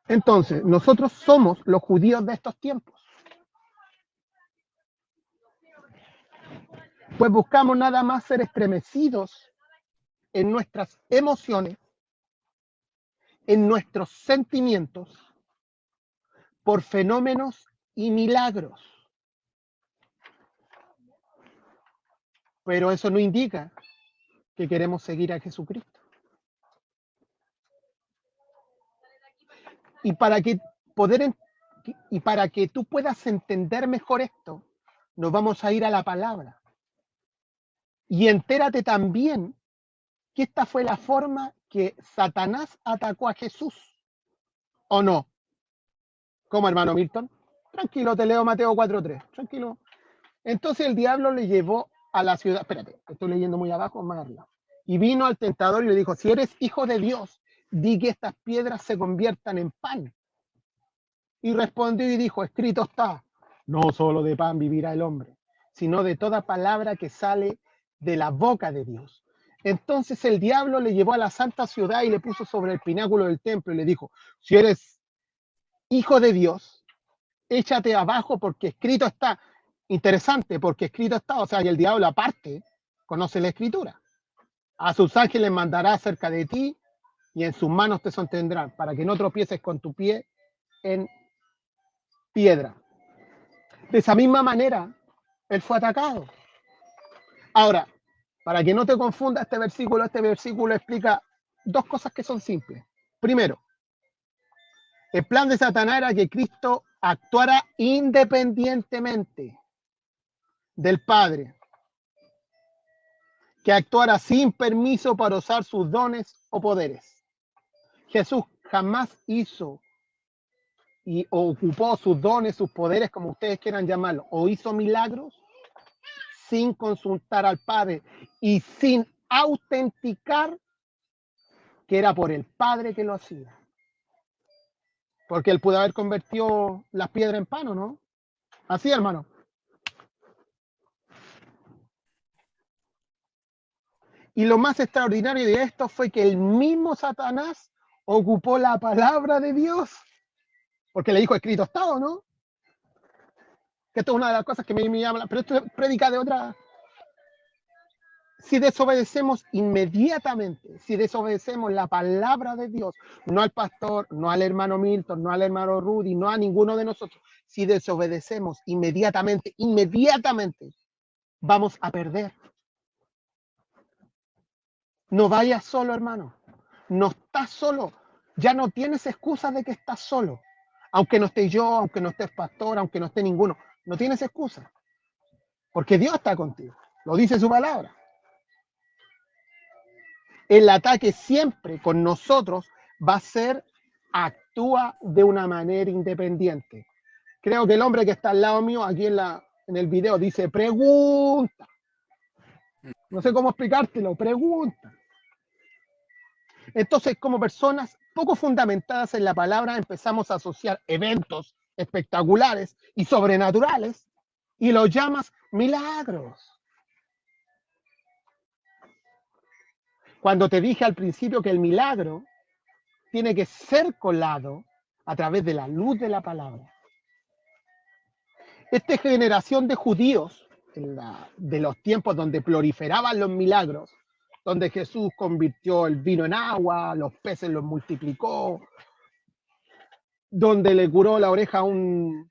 Entonces, nosotros somos los judíos de estos tiempos. Pues buscamos nada más ser estremecidos en nuestras emociones, en nuestros sentimientos, por fenómenos y milagros. Pero eso no indica que queremos seguir a Jesucristo. Y para que tú puedas entender mejor esto, nos vamos a ir a la palabra. Y entérate también que esta fue la forma que Satanás atacó a Jesús. ¿O no? ¿Cómo, hermano Milton? Tranquilo, te leo Mateo 4:3. Tranquilo. Entonces el diablo le llevó a la ciudad. Espérate, estoy leyendo muy abajo, más arriba. Y vino al tentador y le dijo: si eres hijo de Dios, di que estas piedras se conviertan en pan. Y respondió y dijo: escrito está, no solo de pan vivirá el hombre, sino de toda palabra que sale de la boca de Dios. Entonces el diablo le llevó a la santa ciudad y le puso sobre el pináculo del templo y le dijo: si eres hijo de Dios, échate abajo porque escrito está. Interesante, porque escrito está, o sea, y el diablo aparte conoce la escritura. A sus ángeles mandará cerca de ti y en sus manos te sostendrán para que no tropieces con tu pie en piedra. De esa misma manera, él fue atacado. Ahora, para que no te confunda este versículo explica dos cosas que son simples. Primero, el plan de Satanás era que Cristo actuara independientemente del Padre, que actuara sin permiso para usar sus dones o poderes. Jesús jamás hizo o ocupó sus dones, sus poderes, como ustedes quieran llamarlo, o hizo milagros sin consultar al Padre y sin autenticar que era por el Padre que lo hacía. Porque él pudo haber convertido las piedras en pan, ¿o no? Así, hermano. Y lo más extraordinario de esto fue que el mismo Satanás ocupó la palabra de Dios. Porque le dijo: escrito está, ¿o no? Que esto es una de las cosas que me llama, pero esto predica de otra. Si desobedecemos inmediatamente, si desobedecemos la palabra de Dios, no al pastor, no al hermano Milton, no al hermano Rudy, no a ninguno de nosotros, si desobedecemos inmediatamente, vamos a perder. No vayas solo, hermano. No estás solo. Ya no tienes excusa de que estás solo. Aunque no esté yo, aunque no estés pastor, aunque no esté ninguno. No tienes excusa. Porque Dios está contigo. Lo dice su palabra. El ataque siempre con nosotros va a ser: actúa de una manera independiente. Creo que el hombre que está al lado mío, aquí en el video, dice: pregunta. No sé cómo explicártelo, pregunta. Entonces, como personas poco fundamentadas en la palabra, empezamos a asociar eventos espectaculares y sobrenaturales y los llamas milagros. Cuando te dije al principio que el milagro tiene que ser colado a través de la luz de la palabra. Esta generación de judíos, de los tiempos donde proliferaban los milagros, donde Jesús convirtió el vino en agua, los peces los multiplicó, donde le curó la oreja a un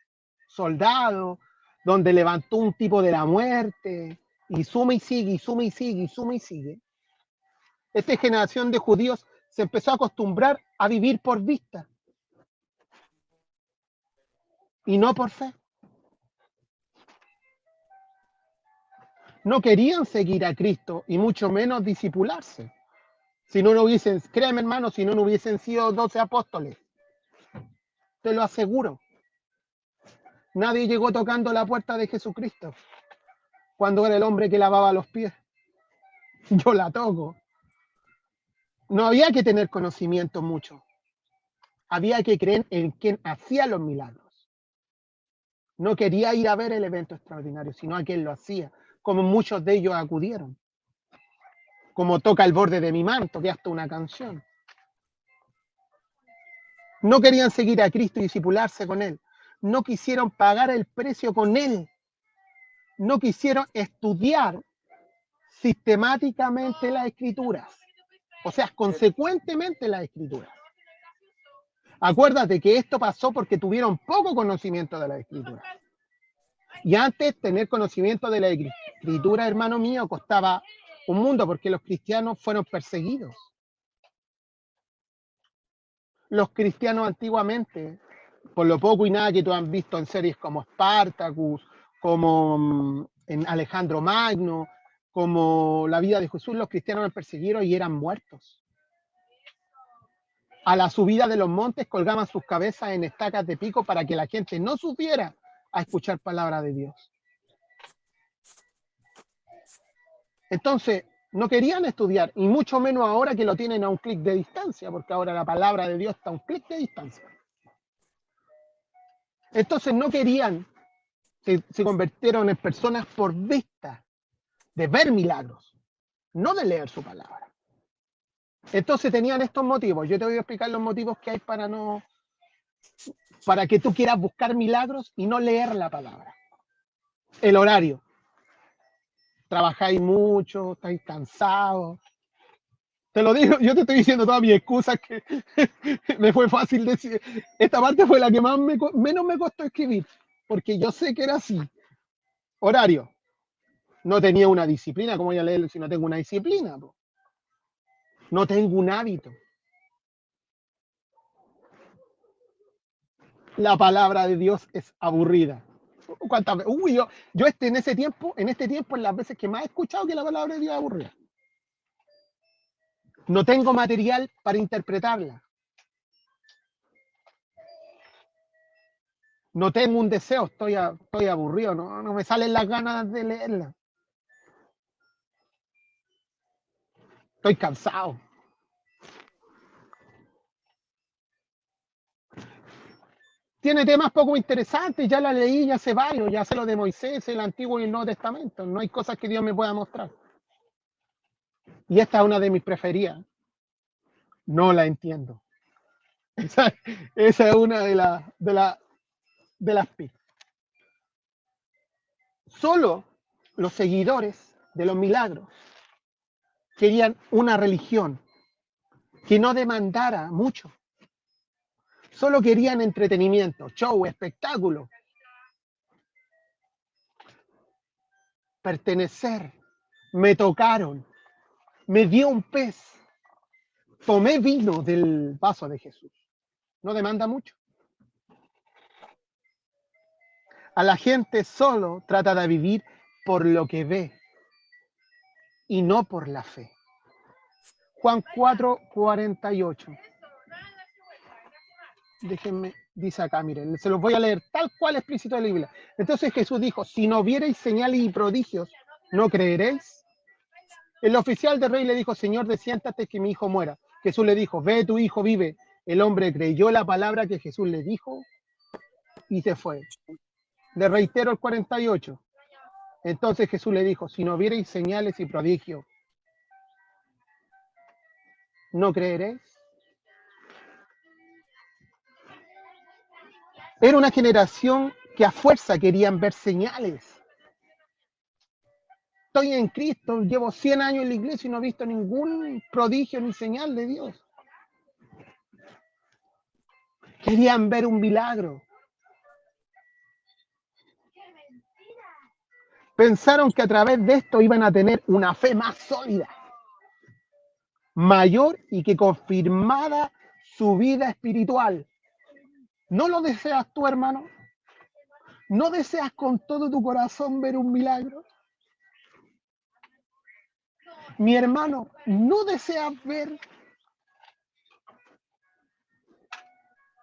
soldado, donde levantó un tipo de la muerte, y suma y sigue, y suma y sigue, y suma y sigue. Esta generación de judíos se empezó a acostumbrar a vivir por vista y no por fe. No querían seguir a Cristo y mucho menos discipularse. Si no hubiesen, créeme hermano, si no hubiesen sido 12 apóstoles. Te lo aseguro. Nadie llegó tocando la puerta de Jesucristo cuando era el hombre que lavaba los pies. Yo la toco. No había que tener conocimiento mucho. Había que creer en quien hacía los milagros. No quería ir a ver el evento extraordinario, sino a quien lo hacía, como muchos de ellos acudieron. Como toca el borde de mi manto, que hasta una canción. No querían seguir a Cristo y discipularse con Él. No quisieron pagar el precio con Él. No quisieron estudiar sistemáticamente las Escrituras. O sea, consecuentemente las Escrituras. Acuérdate que esto pasó porque tuvieron poco conocimiento de la Escritura. Y antes tener conocimiento de la escritura, hermano mío, costaba un mundo porque los cristianos fueron perseguidos. Los cristianos antiguamente, por lo poco y nada que tú has visto en series como Spartacus, como en Alejandro Magno, como la vida de Jesús, los cristianos eran perseguidos y eran muertos. A la subida de los montes colgaban sus cabezas en estacas de pico para que la gente no supiera a escuchar palabra de Dios. Entonces, no querían estudiar, y mucho menos ahora que lo tienen a un clic de distancia, porque ahora la palabra de Dios está a un clic de distancia. Entonces no querían, se convirtieron en personas por vista, de ver milagros, no de leer su palabra. Entonces tenían estos motivos. Yo te voy a explicar los motivos que hay para que tú quieras buscar milagros y no leer la palabra. El horario. Trabajáis mucho, estáis cansados. Te lo digo, yo te estoy diciendo todas mis excusas que me fue fácil decir. Esta parte fue la que menos me costó escribir, porque yo sé que era así. Horario. No tenía una disciplina. ¿Cómo voy a leerlo si no tengo una disciplina? No tengo un hábito. La palabra de Dios es aburrida. ¿Cuántas veces? Yo en este tiempo, en las veces que más he escuchado que la palabra de Dios es aburrida. No tengo material para interpretarla. No tengo un deseo, estoy aburrido, no me salen las ganas de leerla. Estoy cansado. Tiene temas poco interesantes, ya la leí, ya sé varios, ya sé lo de Moisés, el Antiguo y el Nuevo Testamento. No hay cosas que Dios me pueda mostrar. Y esta es una de mis preferidas. No la entiendo. Esa es una de las pistas. Solo los seguidores de los milagros querían una religión que no demandara mucho. Solo querían entretenimiento, show, espectáculo. Pertenecer. Me tocaron. Me dio un pez. Tomé vino del vaso de Jesús. No demanda mucho. A la gente solo trata de vivir por lo que ve y no por la fe. Juan 4:48. Déjenme, dice acá, miren, se los voy a leer tal cual explícito de la Biblia. Entonces Jesús dijo, si no viereis señales y prodigios, ¿no creeréis? El oficial del rey le dijo, Señor, desciéntate que mi hijo muera. Jesús le dijo, ve, tu hijo vive. El hombre creyó la palabra que Jesús le dijo y se fue. Le reitero el 48. Entonces Jesús le dijo, si no viereis señales y prodigios, ¿no creeréis? Era una generación que a fuerza querían ver señales. Estoy en Cristo, llevo 100 años en la iglesia y no he visto ningún prodigio ni señal de Dios. Querían ver un milagro. Pensaron que a través de esto iban a tener una fe más sólida, mayor y que confirmara su vida espiritual. ¿No lo deseas tú, hermano? ¿No deseas con todo tu corazón ver un milagro? Mi hermano, ¿no deseas ver?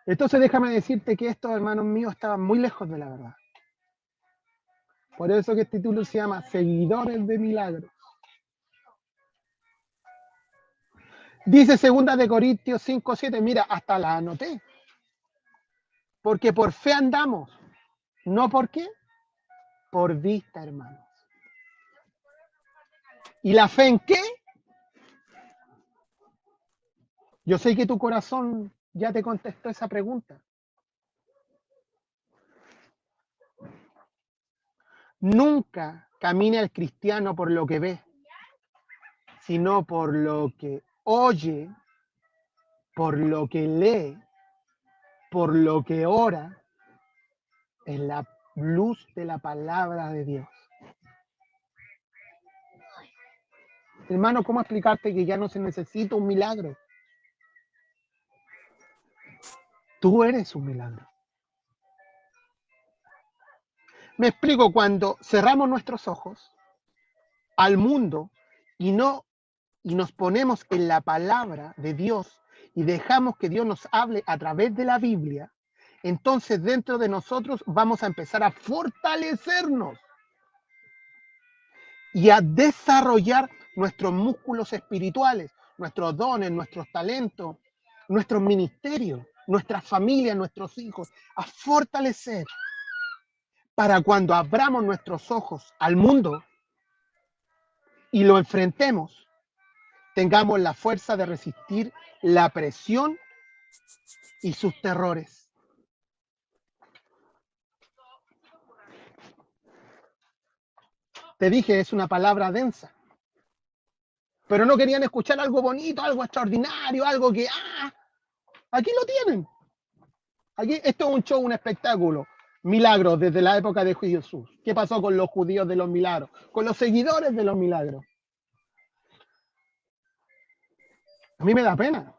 Entonces déjame decirte que estos hermanos míos estaban muy lejos de la verdad. Por eso que este título se llama Seguidores de Milagros. Dice 2 de Corintios 5:7, mira, hasta la anoté. Porque por fe andamos. ¿No por qué? Por vista, hermanos. ¿Y la fe en qué? Yo sé que tu corazón ya te contestó esa pregunta. Nunca camina el cristiano por lo que ve, sino por lo que oye, por lo que lee, por lo que ora, en la luz de la palabra de Dios. Hermano, ¿cómo explicarte que ya no se necesita un milagro? Tú eres un milagro. Me explico, cuando cerramos nuestros ojos al mundo y nos ponemos en la palabra de Dios y dejamos que Dios nos hable a través de la Biblia, entonces dentro de nosotros vamos a empezar a fortalecernos y a desarrollar nuestros músculos espirituales, nuestros dones, nuestros talentos, nuestros ministerios, nuestras familias, nuestros hijos, a fortalecer para cuando abramos nuestros ojos al mundo y lo enfrentemos, tengamos la fuerza de resistir la presión y sus terrores. Te dije, es una palabra densa, pero no querían escuchar algo bonito, algo extraordinario, algo que, aquí lo tienen. Aquí, esto es un show, un espectáculo. Milagros desde la época de Jesús. ¿Qué pasó con los judíos de los milagros? Con los seguidores de los milagros. A mí me da pena.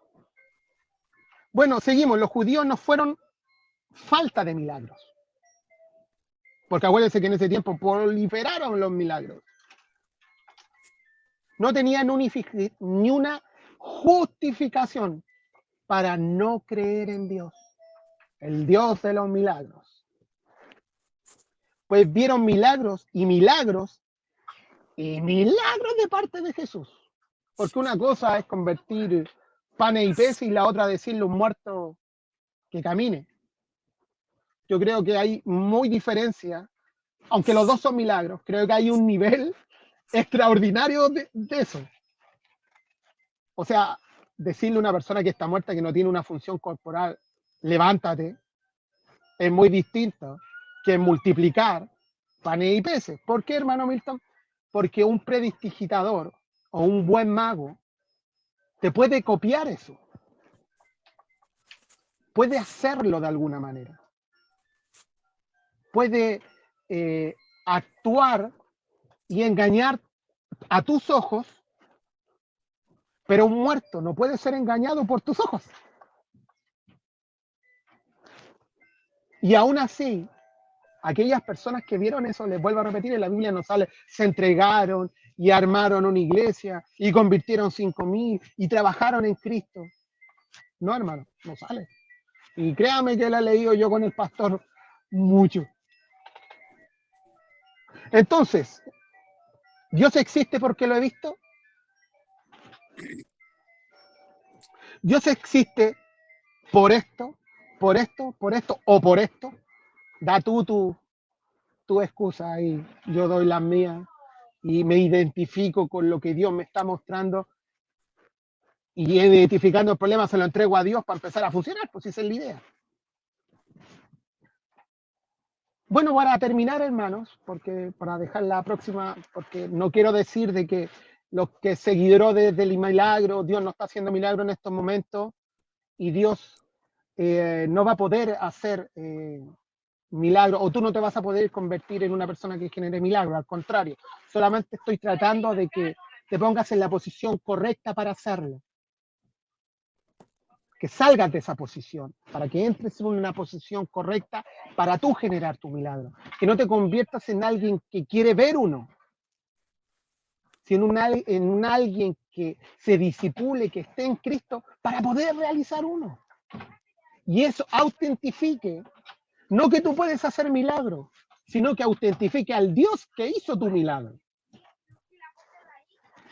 Bueno, seguimos. Los judíos no fueron falta de milagros. Porque acuérdense que en ese tiempo proliferaron los milagros. No tenían ni una justificación para no creer en Dios, el Dios de los milagros. Pues vieron milagros y milagros de parte de Jesús. Porque una cosa es convertir panes y peces y la otra decirle a un muerto que camine. Yo creo que hay muy diferencia, aunque los dos son milagros, creo que hay un nivel extraordinario de eso. O sea, decirle a una persona que está muerta, que no tiene una función corporal, levántate, es muy distinto que multiplicar panes y peces. ¿Por qué, hermano Milton? Porque un prestidigitador o un buen mago te puede copiar eso. Puede hacerlo de alguna manera. Puede actuar y engañar a tus ojos, pero un muerto no puede ser engañado por tus ojos. Y aún así, aquellas personas que vieron eso, les vuelvo a repetir, en la Biblia nos sale, se entregaron y armaron una iglesia y convirtieron 5,000 y trabajaron en Cristo. No, hermano, no sale. Y créame que la he leído yo con el pastor mucho. Entonces, ¿Dios existe porque lo he visto? ¿Dios existe por esto o por esto? Da tú tu excusa y yo doy las mías y me identifico con lo que Dios me está mostrando y identificando el problema se lo entrego a Dios para empezar a funcionar, pues esa es la idea. Bueno, para terminar, hermanos, porque para dejar la próxima, porque no quiero decir de que los que seguidores del milagro, Dios no está haciendo milagro en estos momentos y Dios no va a poder hacer milagro, o tú no te vas a poder convertir en una persona que genere milagro, al contrario, solamente estoy tratando de que te pongas en la posición correcta para hacerlo. Que salgas de esa posición, para que entres en una posición correcta para tú generar tu milagro. Que no te conviertas en alguien que quiere ver uno, sino en alguien que se disipule, que esté en Cristo para poder realizar uno. Y eso autentifique, no que tú puedes hacer milagros, sino que autentifique al Dios que hizo tu milagro.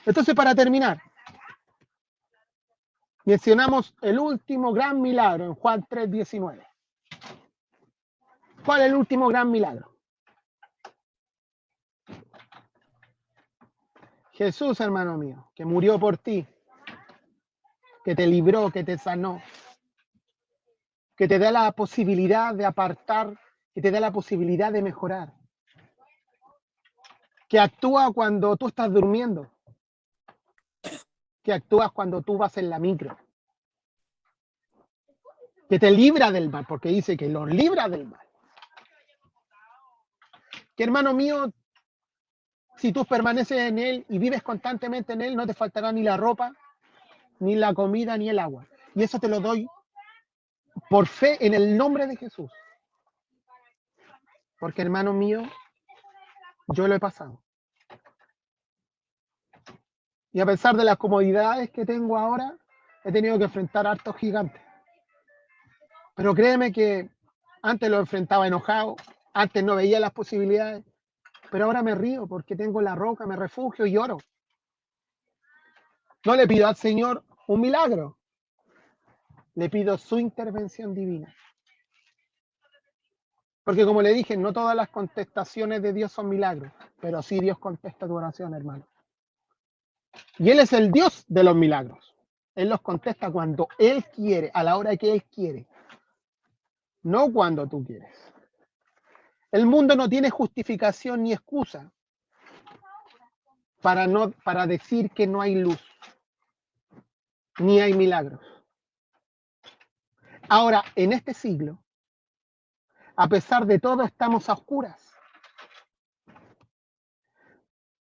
Entonces, para terminar, mencionamos el último gran milagro en Juan 3:19. ¿Cuál es el último gran milagro? Jesús, hermano mío, que murió por ti, que te libró, que te sanó, que te da la posibilidad de apartar, que te da la posibilidad de mejorar, que actúa cuando tú estás durmiendo, que actúas cuando tú vas en la micro, que te libra del mal, porque dice que los libra del mal. Que, hermano mío, Si tú permaneces en Él y vives constantemente en Él, no te faltará ni la ropa, ni la comida, ni el agua. Y eso te lo doy por fe en el nombre de Jesús. Porque, hermano mío, yo lo he pasado. Y a pesar de las comodidades que tengo ahora, he tenido que enfrentar hartos gigantes. Pero créeme que antes lo enfrentaba enojado, antes no veía las posibilidades, pero ahora me río porque tengo la roca, me refugio y oro. No le pido al Señor un milagro, le pido su intervención divina. Porque como le dije, no todas las contestaciones de Dios son milagros, pero sí Dios contesta tu oración, hermano. Y Él es el Dios de los milagros. Él los contesta cuando Él quiere, a la hora que Él quiere, no cuando tú quieres. El mundo no tiene justificación ni excusa para decir que no hay luz, ni hay milagros. Ahora, en este siglo, a pesar de todo, estamos a oscuras,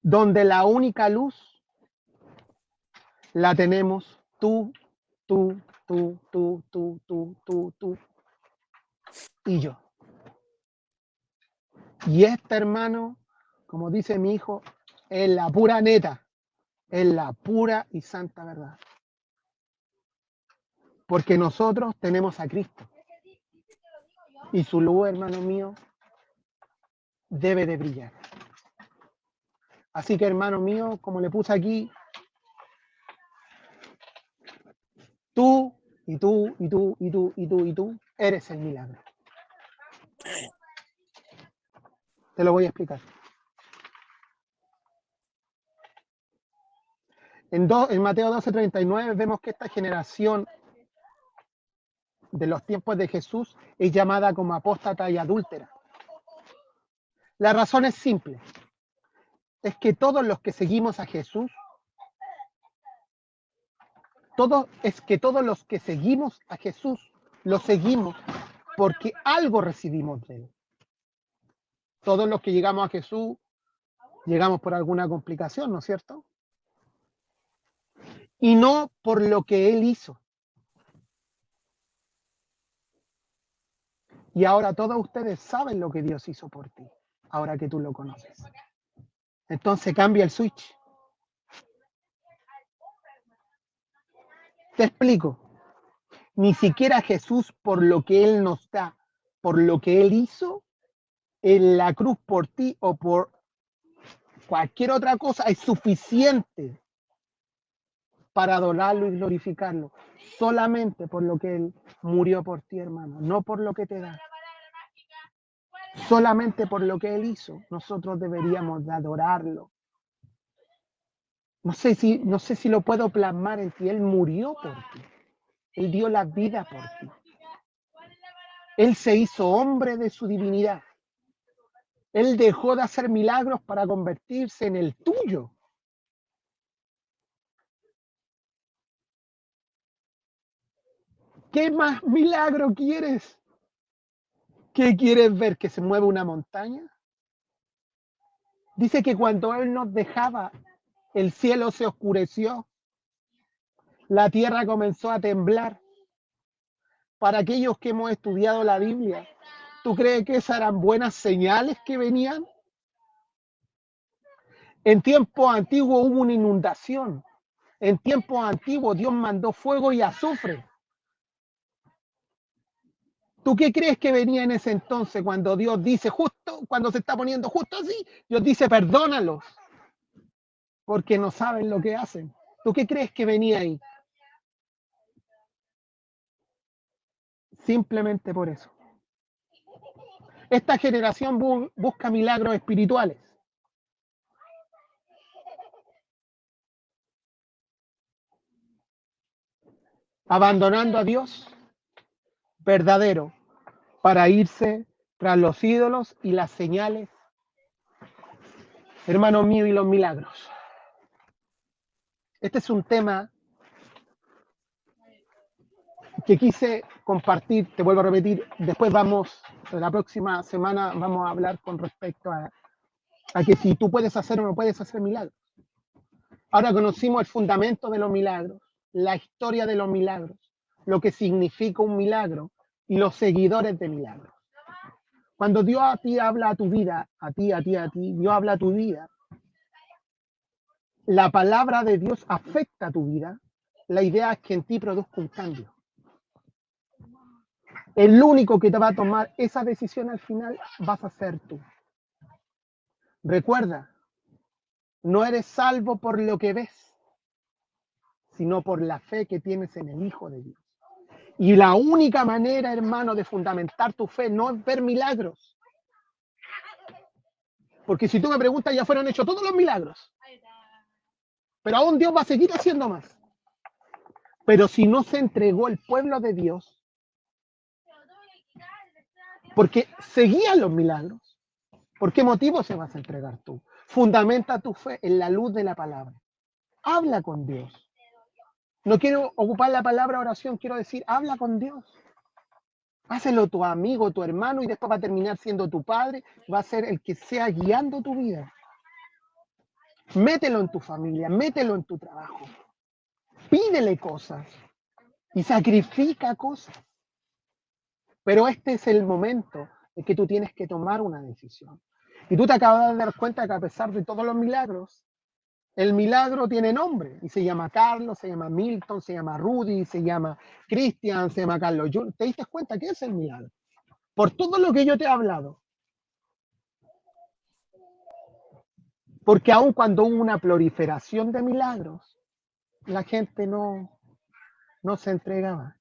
donde la única luz la tenemos tú y yo. Y esta, hermano, como dice mi hijo, es la pura neta, es la pura y santa verdad. Porque nosotros tenemos a Cristo. Y su luz, hermano mío, debe de brillar. Así que, hermano mío, como le puse aquí, tú, y tú, y tú, y tú, y tú, y tú, eres el milagro. Te lo voy a explicar. En Mateo 12:39 vemos que esta generación de los tiempos de Jesús es llamada como apóstata y adúltera. La razón es simple. Es que todos los que seguimos a Jesús, todos los que seguimos a Jesús, lo seguimos porque algo recibimos de Él. Todos los que llegamos a Jesús, llegamos por alguna complicación, ¿no es cierto? Y no por lo que Él hizo. Y ahora todos ustedes saben lo que Dios hizo por ti, ahora que tú lo conoces. Entonces cambia el switch. Te explico. Ni siquiera Jesús, por lo que Él nos da, por lo que Él hizo en la cruz por ti o por cualquier otra cosa, es suficiente para adorarlo y glorificarlo. Solamente por lo que Él murió por ti, hermano, no por lo que te da. Solamente por lo que Él hizo, nosotros deberíamos de adorarlo. No sé si lo puedo plasmar en ti. Él murió por ti. Él dio la vida por ti. Él se hizo hombre de su divinidad. Él dejó de hacer milagros para convertirse en el tuyo. ¿Qué más milagro quieres? ¿Qué quieres ver? ¿Que se mueve una montaña? Dice que cuando Él nos dejaba, el cielo se oscureció, la tierra comenzó a temblar. Para aquellos que hemos estudiado la Biblia, ¿tú crees que esas eran buenas señales que venían? En tiempos antiguos hubo una inundación. En tiempos antiguos Dios mandó fuego y azufre. ¿Tú qué crees que venía en ese entonces cuando Dios dice justo, cuando se está poniendo justo así? Dios dice perdónalos, porque no saben lo que hacen. ¿Tú qué crees que venía ahí? Simplemente por eso. Esta generación busca milagros espirituales. Abandonando a Dios verdadero para irse tras los ídolos y las señales, hermano mío, y los milagros. Este es un tema que quise compartir, te vuelvo a repetir, después la próxima semana vamos a hablar con respecto a que si tú puedes hacer o no puedes hacer milagros. Ahora conocimos el fundamento de los milagros, la historia de los milagros, lo que significa un milagro y los seguidores de milagros. Cuando Dios a ti habla a tu vida, a ti, Dios habla a tu vida, la palabra de Dios afecta a tu vida, la idea es que en ti produzca un cambio. El único que te va a tomar esa decisión al final vas a ser tú. Recuerda, no eres salvo por lo que ves, sino por la fe que tienes en el Hijo de Dios. Y la única manera, hermano, de fundamentar tu fe no es ver milagros. Porque si tú me preguntas, ya fueron hechos todos los milagros. Pero aún Dios va a seguir haciendo más. Pero si no se entregó el pueblo de Dios, porque seguían los milagros, ¿por qué motivo se vas a entregar tú? Fundamenta tu fe en la luz de la palabra. Habla con Dios. No quiero ocupar la palabra oración, quiero decir, habla con Dios. Hácelo tu amigo, tu hermano, y después va a terminar siendo tu padre, va a ser el que sea guiando tu vida. Mételo en tu familia, mételo en tu trabajo. Pídele cosas y sacrifica cosas. Pero este es el momento en que tú tienes que tomar una decisión. Y tú te acabas de dar cuenta que a pesar de todos los milagros, el milagro tiene nombre y se llama Carlos, se llama Milton, se llama Rudy, se llama Cristian, se llama Carlos Jun. ¿Te diste cuenta qué es el milagro? Por todo lo que yo te he hablado. Porque aun cuando hubo una proliferación de milagros, la gente no se entregaba.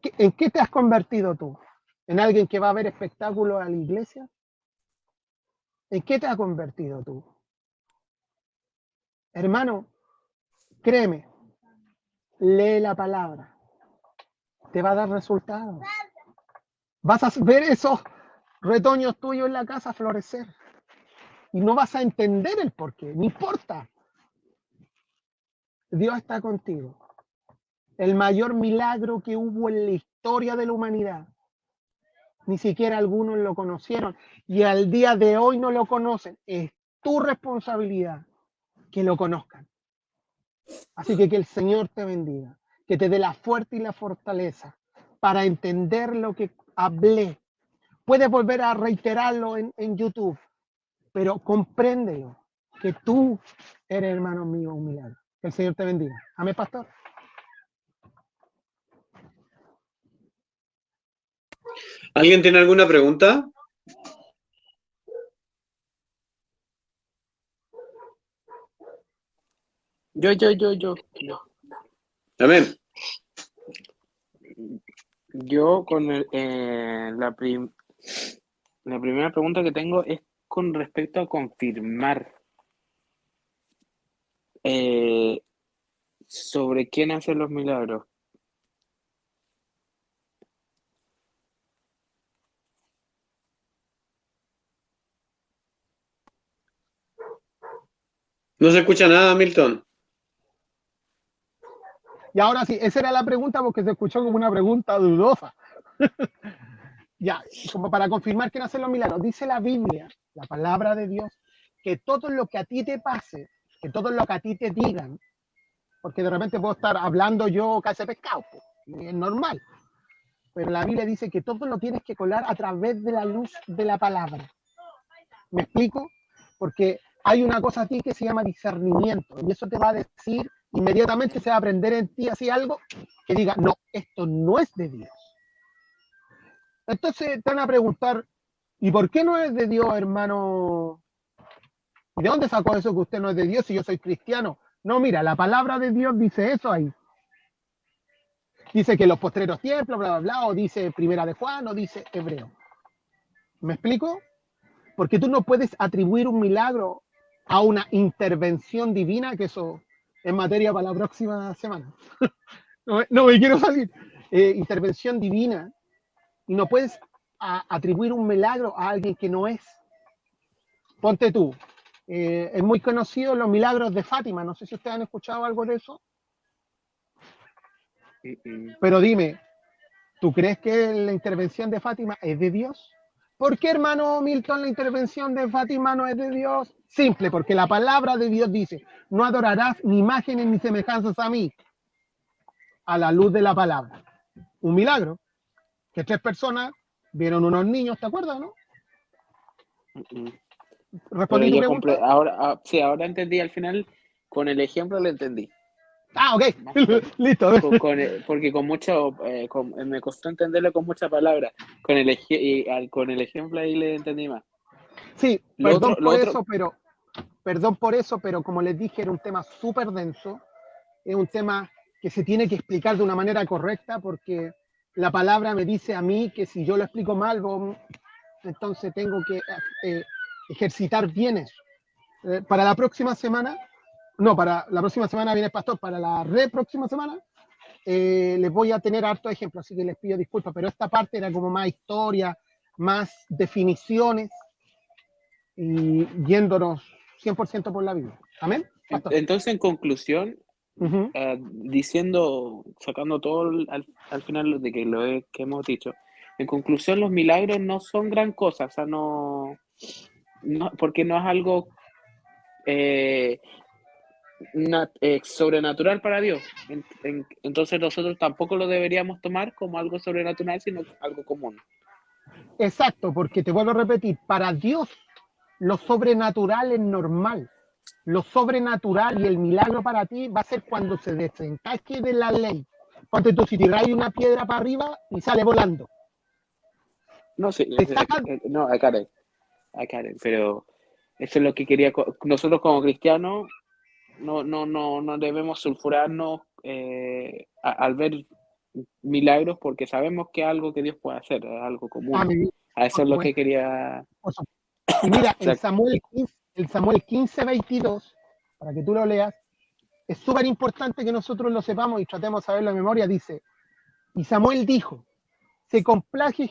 ¿En qué te has convertido tú? ¿En alguien que va a ver espectáculos a la iglesia? ¿En qué te has convertido tú? Hermano, créeme, lee la palabra. Te va a dar resultados. Vas a ver esos retoños tuyos en la casa florecer. Y no vas a entender el porqué, no importa. Dios está contigo. El mayor milagro que hubo en la historia de la humanidad. Ni siquiera algunos lo conocieron. Y al día de hoy no lo conocen. Es tu responsabilidad que lo conozcan. Así que el Señor te bendiga. Que te dé la fuerza y la fortaleza para entender lo que hablé. Puedes volver a reiterarlo en YouTube. Pero compréndelo. Que tú eres, hermano mío, un milagro. Que el Señor te bendiga. Amén, pastor. ¿Alguien tiene alguna pregunta? Yo. Amén. Yo con la primera pregunta que tengo es con respecto a confirmar sobre quién hace los milagros. No se escucha nada, Milton. Y ahora sí, esa era la pregunta porque se escuchó como una pregunta dudosa. Ya, como para confirmar quién hace los milagros. Dice la Biblia, la palabra de Dios, que todo lo que a ti te pase, que todo lo que a ti te digan, porque de repente puedo estar hablando yo casi pescado, es normal. Pero la Biblia dice que todo lo tienes que colar a través de la luz de la palabra. ¿Me explico? Porque hay una cosa a ti que se llama discernimiento y eso te va a decir, inmediatamente se va a aprender en ti así algo que diga, no, esto no es de Dios. Entonces te van a preguntar, ¿y por qué no es de Dios, hermano? ¿De dónde sacó eso que usted no es de Dios si yo soy cristiano? No, mira, la palabra de Dios dice eso ahí. Dice que los postreros tiempos, bla, bla, bla, o dice Primera de Juan, o dice Hebreo. ¿Me explico? Porque tú no puedes atribuir un milagro a una intervención divina, que eso es materia para la próxima semana. No me quiero salir. Intervención divina. Y no puedes atribuir un milagro a alguien que no es. Ponte tú. Es muy conocido los milagros de Fátima. No sé si ustedes han escuchado algo de eso. Pero dime, ¿tú crees que la intervención de Fátima es de Dios? ¿Por qué, hermano Milton, la intervención de Fátima no es de Dios? Simple, porque la palabra de Dios dice, no adorarás ni imágenes ni semejanzas a mí, a la luz de la palabra. Un milagro, que 3 personas vieron unos niños, ¿te acuerdas, no? Pero ¿Respondí tu ya pregunta? ahora, sí, ahora entendí al final, con el ejemplo lo entendí. Ah, ok, Más listo. porque con mucho, me costó entenderlo con muchas palabras. Con el ejemplo ahí le entendí más. Sí, Lo otro, perdón por eso, pero como les dije, era un tema súper denso, es un tema que se tiene que explicar de una manera correcta, porque la palabra me dice a mí que si yo lo explico mal, entonces tengo que ejercitar bien eso. Para la próxima semana, no, para la próxima semana viene el pastor, para la próxima semana les voy a tener hartos ejemplos, así que les pido disculpas, pero esta parte era como más historia, más definiciones y yéndonos 100% por la Biblia. Amén. Pastor. Entonces, en conclusión, Uh-huh. sacando todo al final de que hemos dicho, en conclusión, los milagros no son gran cosa, o sea, no porque no es algo sobrenatural para Dios. Entonces nosotros tampoco lo deberíamos tomar como algo sobrenatural, sino algo común. Exacto, porque te vuelvo a repetir, para Dios lo sobrenatural es normal. Lo sobrenatural y el milagro para ti va a ser cuando se desencaje de la ley. Ponte tú, si tiras una piedra para arriba y sale volando. No, sí, Te sacan, no, I got it, pero eso es lo que quería. Nosotros como cristianos no debemos sulfurarnos al ver milagros, porque sabemos que es algo que Dios puede hacer, es algo común. A eso es lo que quería. Y mira, el Samuel 15, 22, para que tú lo leas, es súper importante que nosotros lo sepamos y tratemos de saberlo de memoria. Dice, y Samuel dijo, se complace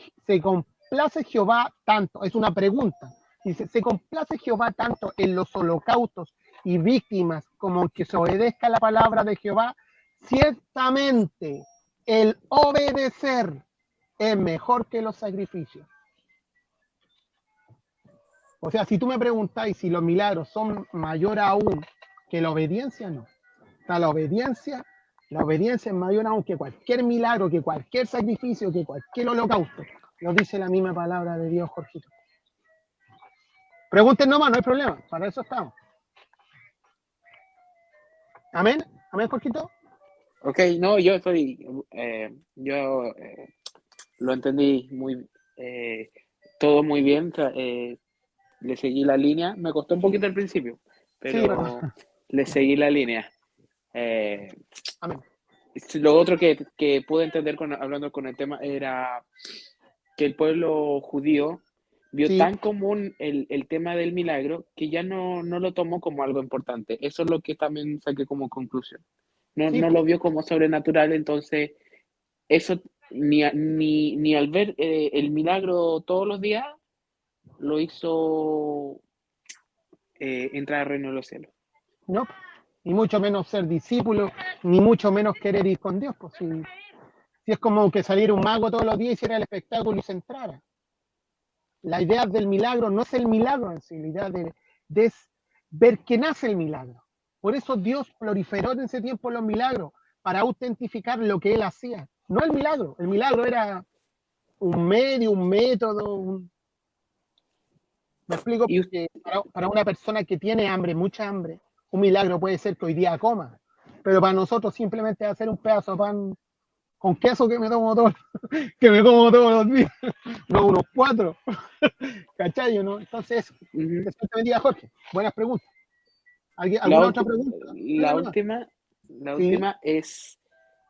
Jehová tanto, es una pregunta, dice, se complace Jehová tanto en los holocaustos y víctimas como que se obedezca la palabra de Jehová. Ciertamente el obedecer es mejor que los sacrificios. O sea, si tú me preguntáis si los milagros son mayor aún que la obediencia, no. O sea, la obediencia es mayor aún que cualquier milagro, que cualquier sacrificio, que cualquier holocausto. Lo dice la misma palabra de Dios, Jorgito. Pregunten nomás, no hay problema. Para eso estamos. Amén. Amén, Jorgito. Ok, no, yo lo entendí todo muy bien. Le seguí la línea. Me costó un poquito al principio, pero Sí, le seguí la línea. Amén. Lo otro que pude entender hablando con el tema era que el pueblo judío vio tan común el tema del milagro que ya no lo tomó como algo importante. Eso es lo que también saqué como conclusión. No lo vio como sobrenatural, entonces eso ni al ver el milagro todos los días lo hizo entrar al reino de los cielos. No, ni mucho menos ser discípulo, ni mucho menos querer ir con Dios. Pues si es como que saliera un mago todos los días, hiciera el espectáculo y se entrara. La idea del milagro no es el milagro en sí, la idea de es ver que nace el milagro. Por eso Dios proliferó en ese tiempo los milagros, para autentificar lo que Él hacía. No el milagro era un medio, un método. Me explico, porque para una persona que tiene hambre, mucha hambre, un milagro puede ser que hoy día coma, pero para nosotros simplemente hacer un pedazo de pan con queso que me como todos los días, no unos 4, ¿cachai? ¿No? Entonces, eso te bendiga, Jorge. Buenas preguntas. ¿Alguna otra pregunta? La última es,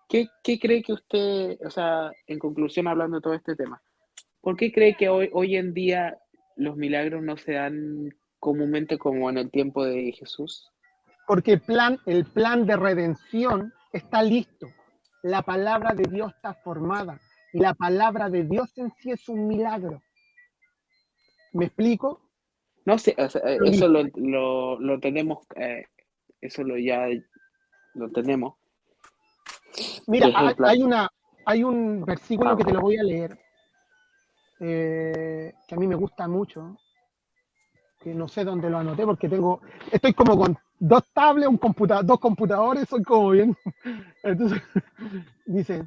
¿qué cree que usted, o sea, en conclusión, hablando de todo este tema, ¿por qué cree que hoy en día los milagros no se dan comúnmente como en el tiempo de Jesús? Porque el plan de redención está listo. La palabra de Dios está formada. Y la palabra de Dios en sí es un milagro. ¿Me explico? No sé, o sea, eso lo tenemos, ya lo tenemos. Mira, hay un versículo que te lo voy a leer, que a a mí me gusta mucho, que no sé dónde lo anoté porque estoy como con dos tablets, dos computadores, soy como bien. Entonces, dice,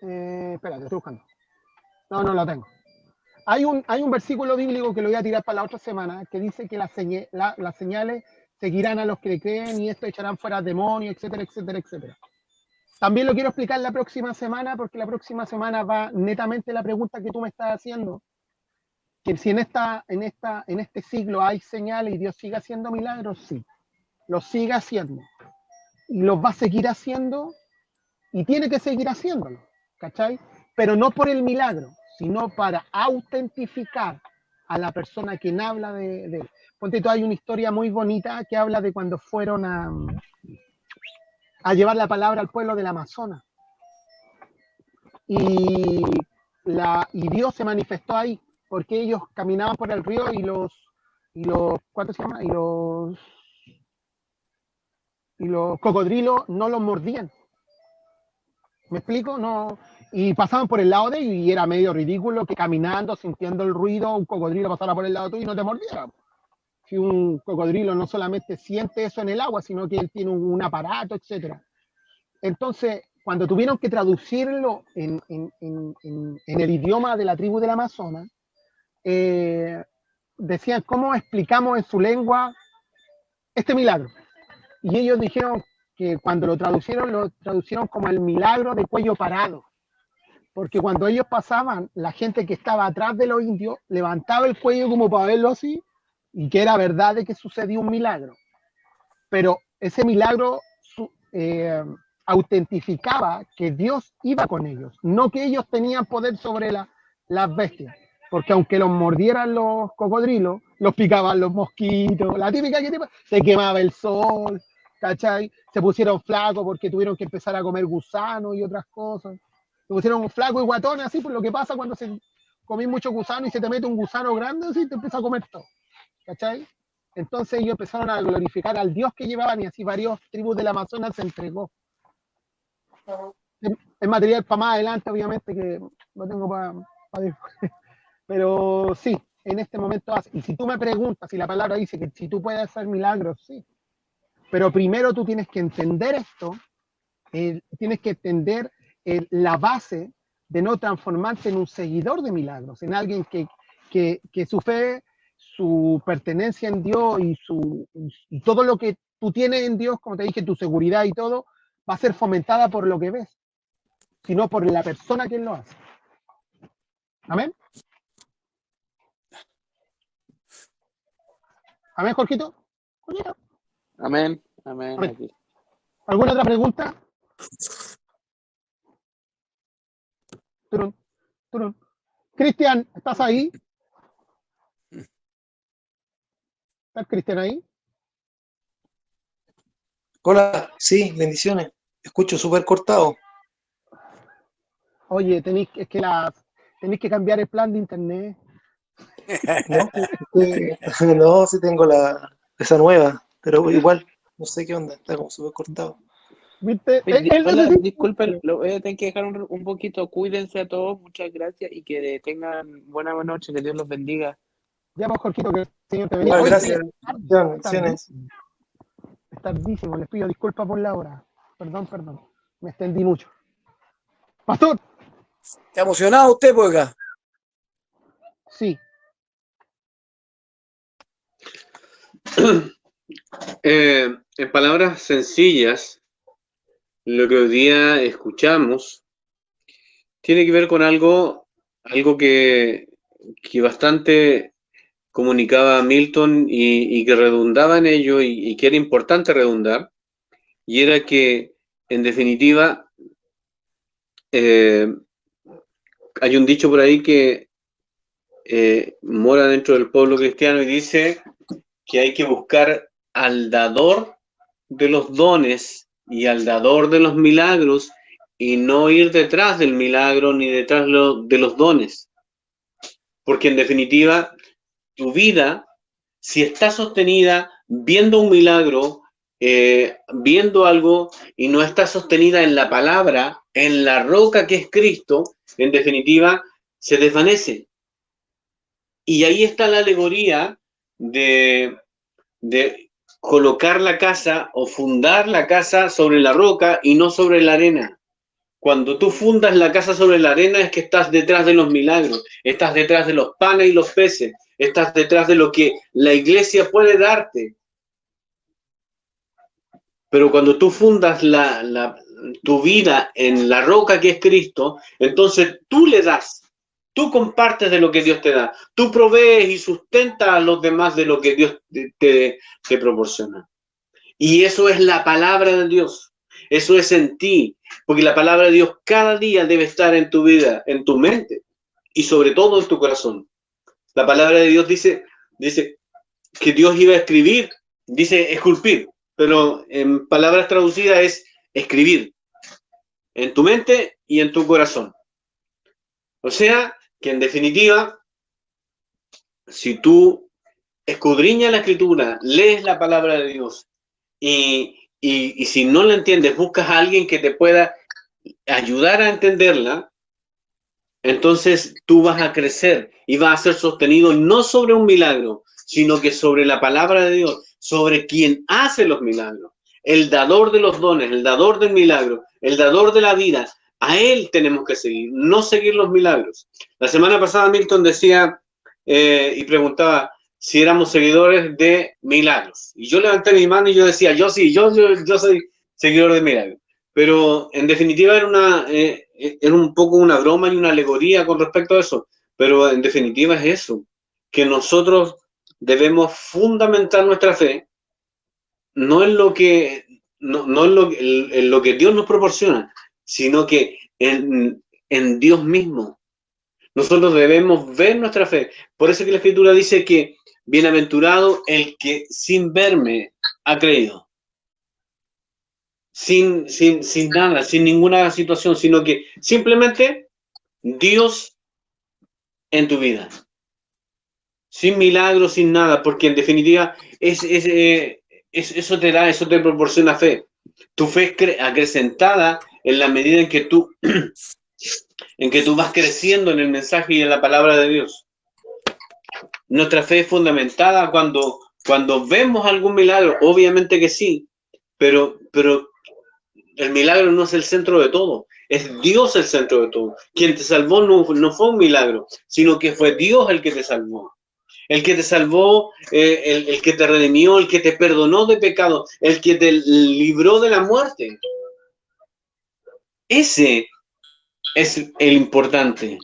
espérate, estoy buscando. No lo tengo. Hay un versículo bíblico que lo voy a tirar para la otra semana, que dice que las señales seguirán a los que creen y esto echarán fuera demonios, etcétera, etcétera, etcétera. También lo quiero explicar la próxima semana, porque la próxima semana va netamente la pregunta que tú me estás haciendo, que si en este siglo hay señales y Dios sigue haciendo milagros, sí, los sigue haciendo. Y los va a seguir haciendo y tiene que seguir haciéndolo, ¿cachai? Pero no por el milagro, sino para autentificar a la persona quien habla de él. Ponte tú, hay una historia muy bonita que habla de cuando fueron a llevar la palabra al pueblo del Amazonas. Y Dios se manifestó ahí, porque ellos caminaban por el río y los ¿cuánto se llama? Y los cocodrilos no los mordían. ¿Me explico? No. Y pasaban por el lado de ellos y era medio ridículo que caminando, sintiendo el ruido, un cocodrilo pasara por el lado tuyo y no te mordiera. Si un cocodrilo no solamente siente eso en el agua, sino que él tiene un aparato, etc. Entonces, cuando tuvieron que traducirlo en el idioma de la tribu del Amazonas, decían, ¿cómo explicamos en su lengua este milagro? Y ellos dijeron que cuando lo traducieron como el milagro de cuello parado. Porque cuando ellos pasaban, la gente que estaba atrás de los indios levantaba el cuello como para verlo así, y que era verdad de que sucedió un milagro. Pero ese milagro autentificaba que Dios iba con ellos, no que ellos tenían poder sobre las bestias. Porque aunque los mordieran los cocodrilos, los picaban los mosquitos, la típica que se quemaba el sol, ¿cachai? Se pusieron flacos porque tuvieron que empezar a comer gusanos y otras cosas. Se pusieron flacos y guatones, así por lo que pasa cuando se comí mucho gusano y se te mete un gusano grande, así te empieza a comer todo, ¿cachai? Entonces ellos empezaron a glorificar al Dios que llevaban y así varios tribus del Amazonas se entregó. Es material para más adelante, obviamente, que lo tengo para después. Pero sí, en este momento hace. Y si tú me preguntas, si la palabra dice que si tú puedes hacer milagros, sí. Pero primero tú tienes que entender esto, tienes que entender la base de no transformarte en un seguidor de milagros, en alguien que su fe, su pertenencia en Dios y todo lo que tú tienes en Dios, como te dije, tu seguridad y todo, va a ser fomentada por lo que ves, sino por la persona que lo hace. Amén. Amén, Jorgito. Amén. Amén. Amén. ¿Alguna otra pregunta? Turun, turun. Cristian, ¿estás ahí? ¿Estás Cristian ahí? Hola, sí, bendiciones. Escucho súper cortado. Oye, tenéis que cambiar el plan de internet. No, no, sí tengo esa nueva, pero igual, no sé qué onda, está como súper cortado. ¿Viste? Hola, disculpen, lo voy a tener que dejar un poquito. Cuídense a todos, muchas gracias y que tengan buena noche, que Dios los bendiga. Ya, pues, Jorgito, que el Señor te bendiga. Igual, Oye, gracias. es Bendiciones. tardísimo, les pido disculpas por la hora. Perdón, me extendí mucho. Pastor. ¿Está emocionado usted, pues? Sí. En palabras sencillas, lo que hoy día escuchamos tiene que ver con algo que bastante comunicaba Milton y que redundaba en ello y que era importante redundar, y era que, en definitiva, hay un dicho por ahí que mora dentro del pueblo cristiano y dice que hay que buscar al dador de los dones y al dador de los milagros y no ir detrás del milagro ni detrás de los dones. Porque en definitiva, tu vida, si está sostenida viendo un milagro, viendo algo y no está sostenida en la palabra, en la roca que es Cristo, en definitiva, se desvanece. Y ahí está la alegoría de colocar la casa o fundar la casa sobre la roca y no sobre la arena. Cuando tú fundas la casa sobre la arena es que estás detrás de los milagros, estás detrás de los panes y los peces, estás detrás de lo que la iglesia puede darte. Pero cuando tú fundas tu vida en la roca que es Cristo, entonces tú le das, tú compartes de lo que Dios te da, tú provees y sustentas a los demás de lo que Dios te proporciona. Y eso es la palabra de Dios, eso es en ti, porque la palabra de Dios cada día debe estar en tu vida, en tu mente y sobre todo en tu corazón. La palabra de Dios dice que Dios iba a escribir, dice esculpir, pero en palabras traducidas es escribir en tu mente y en tu corazón. O sea, que en definitiva, si tú escudriñas la Escritura, lees la palabra de Dios y si no la entiendes, buscas a alguien que te pueda ayudar a entenderla, entonces tú vas a crecer y vas a ser sostenido no sobre un milagro, sino que sobre la palabra de Dios, sobre quien hace los milagros, el dador de los dones, el dador del milagro, el dador de la vida. A él tenemos que seguir, no seguir los milagros. La semana pasada Milton decía y preguntaba si éramos seguidores de milagros. Y yo levanté mi mano y yo decía, yo sí, yo soy seguidor de milagros. Pero en definitiva era un poco una broma y una alegoría con respecto a eso. Pero en definitiva es eso, que nosotros debemos fundamentar nuestra fe no en lo que, no en lo que Dios nos proporciona, sino que en Dios mismo. Nosotros debemos ver nuestra fe. Por eso que la Escritura dice que bienaventurado el que sin verme ha creído. Sin nada, sin ninguna situación, sino que simplemente Dios en tu vida. Sin milagros, sin nada, porque en definitiva eso te proporciona fe. Tu fe es acrecentada en la medida en que tú vas creciendo en el mensaje y en la palabra de Dios. Nuestra fe es fundamentada cuando vemos algún milagro, obviamente que sí, pero el milagro no es el centro de todo, es Dios el centro de todo. Quien te salvó no fue un milagro, sino que fue Dios el que te salvó. El que te salvó, el que te redimió, el que te perdonó de pecado, el que te libró de la muerte. Ese es el importante,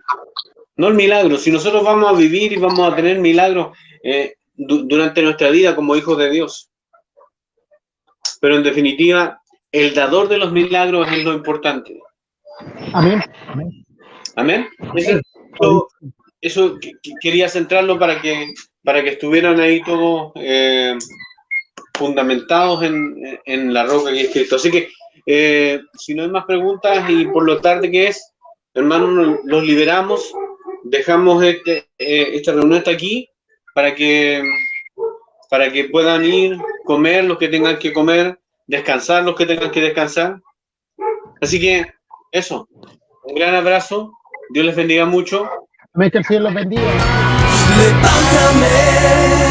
no el milagro. Si nosotros vamos a vivir y vamos a tener milagros durante nuestra vida como hijos de Dios, pero en definitiva, el dador de los milagros es lo importante. Amén. Amén. Eso quería centrarlo para que estuvieran ahí todos fundamentados en la roca que es Cristo. Así que, si no hay más preguntas y por lo tarde que es, hermanos, los liberamos, dejamos esta reunión hasta aquí para que puedan ir, comer los que tengan que comer, descansar los que tengan que descansar. Así que, eso, un gran abrazo, Dios les bendiga mucho. Amén, que el Señor los bendiga. Levántame.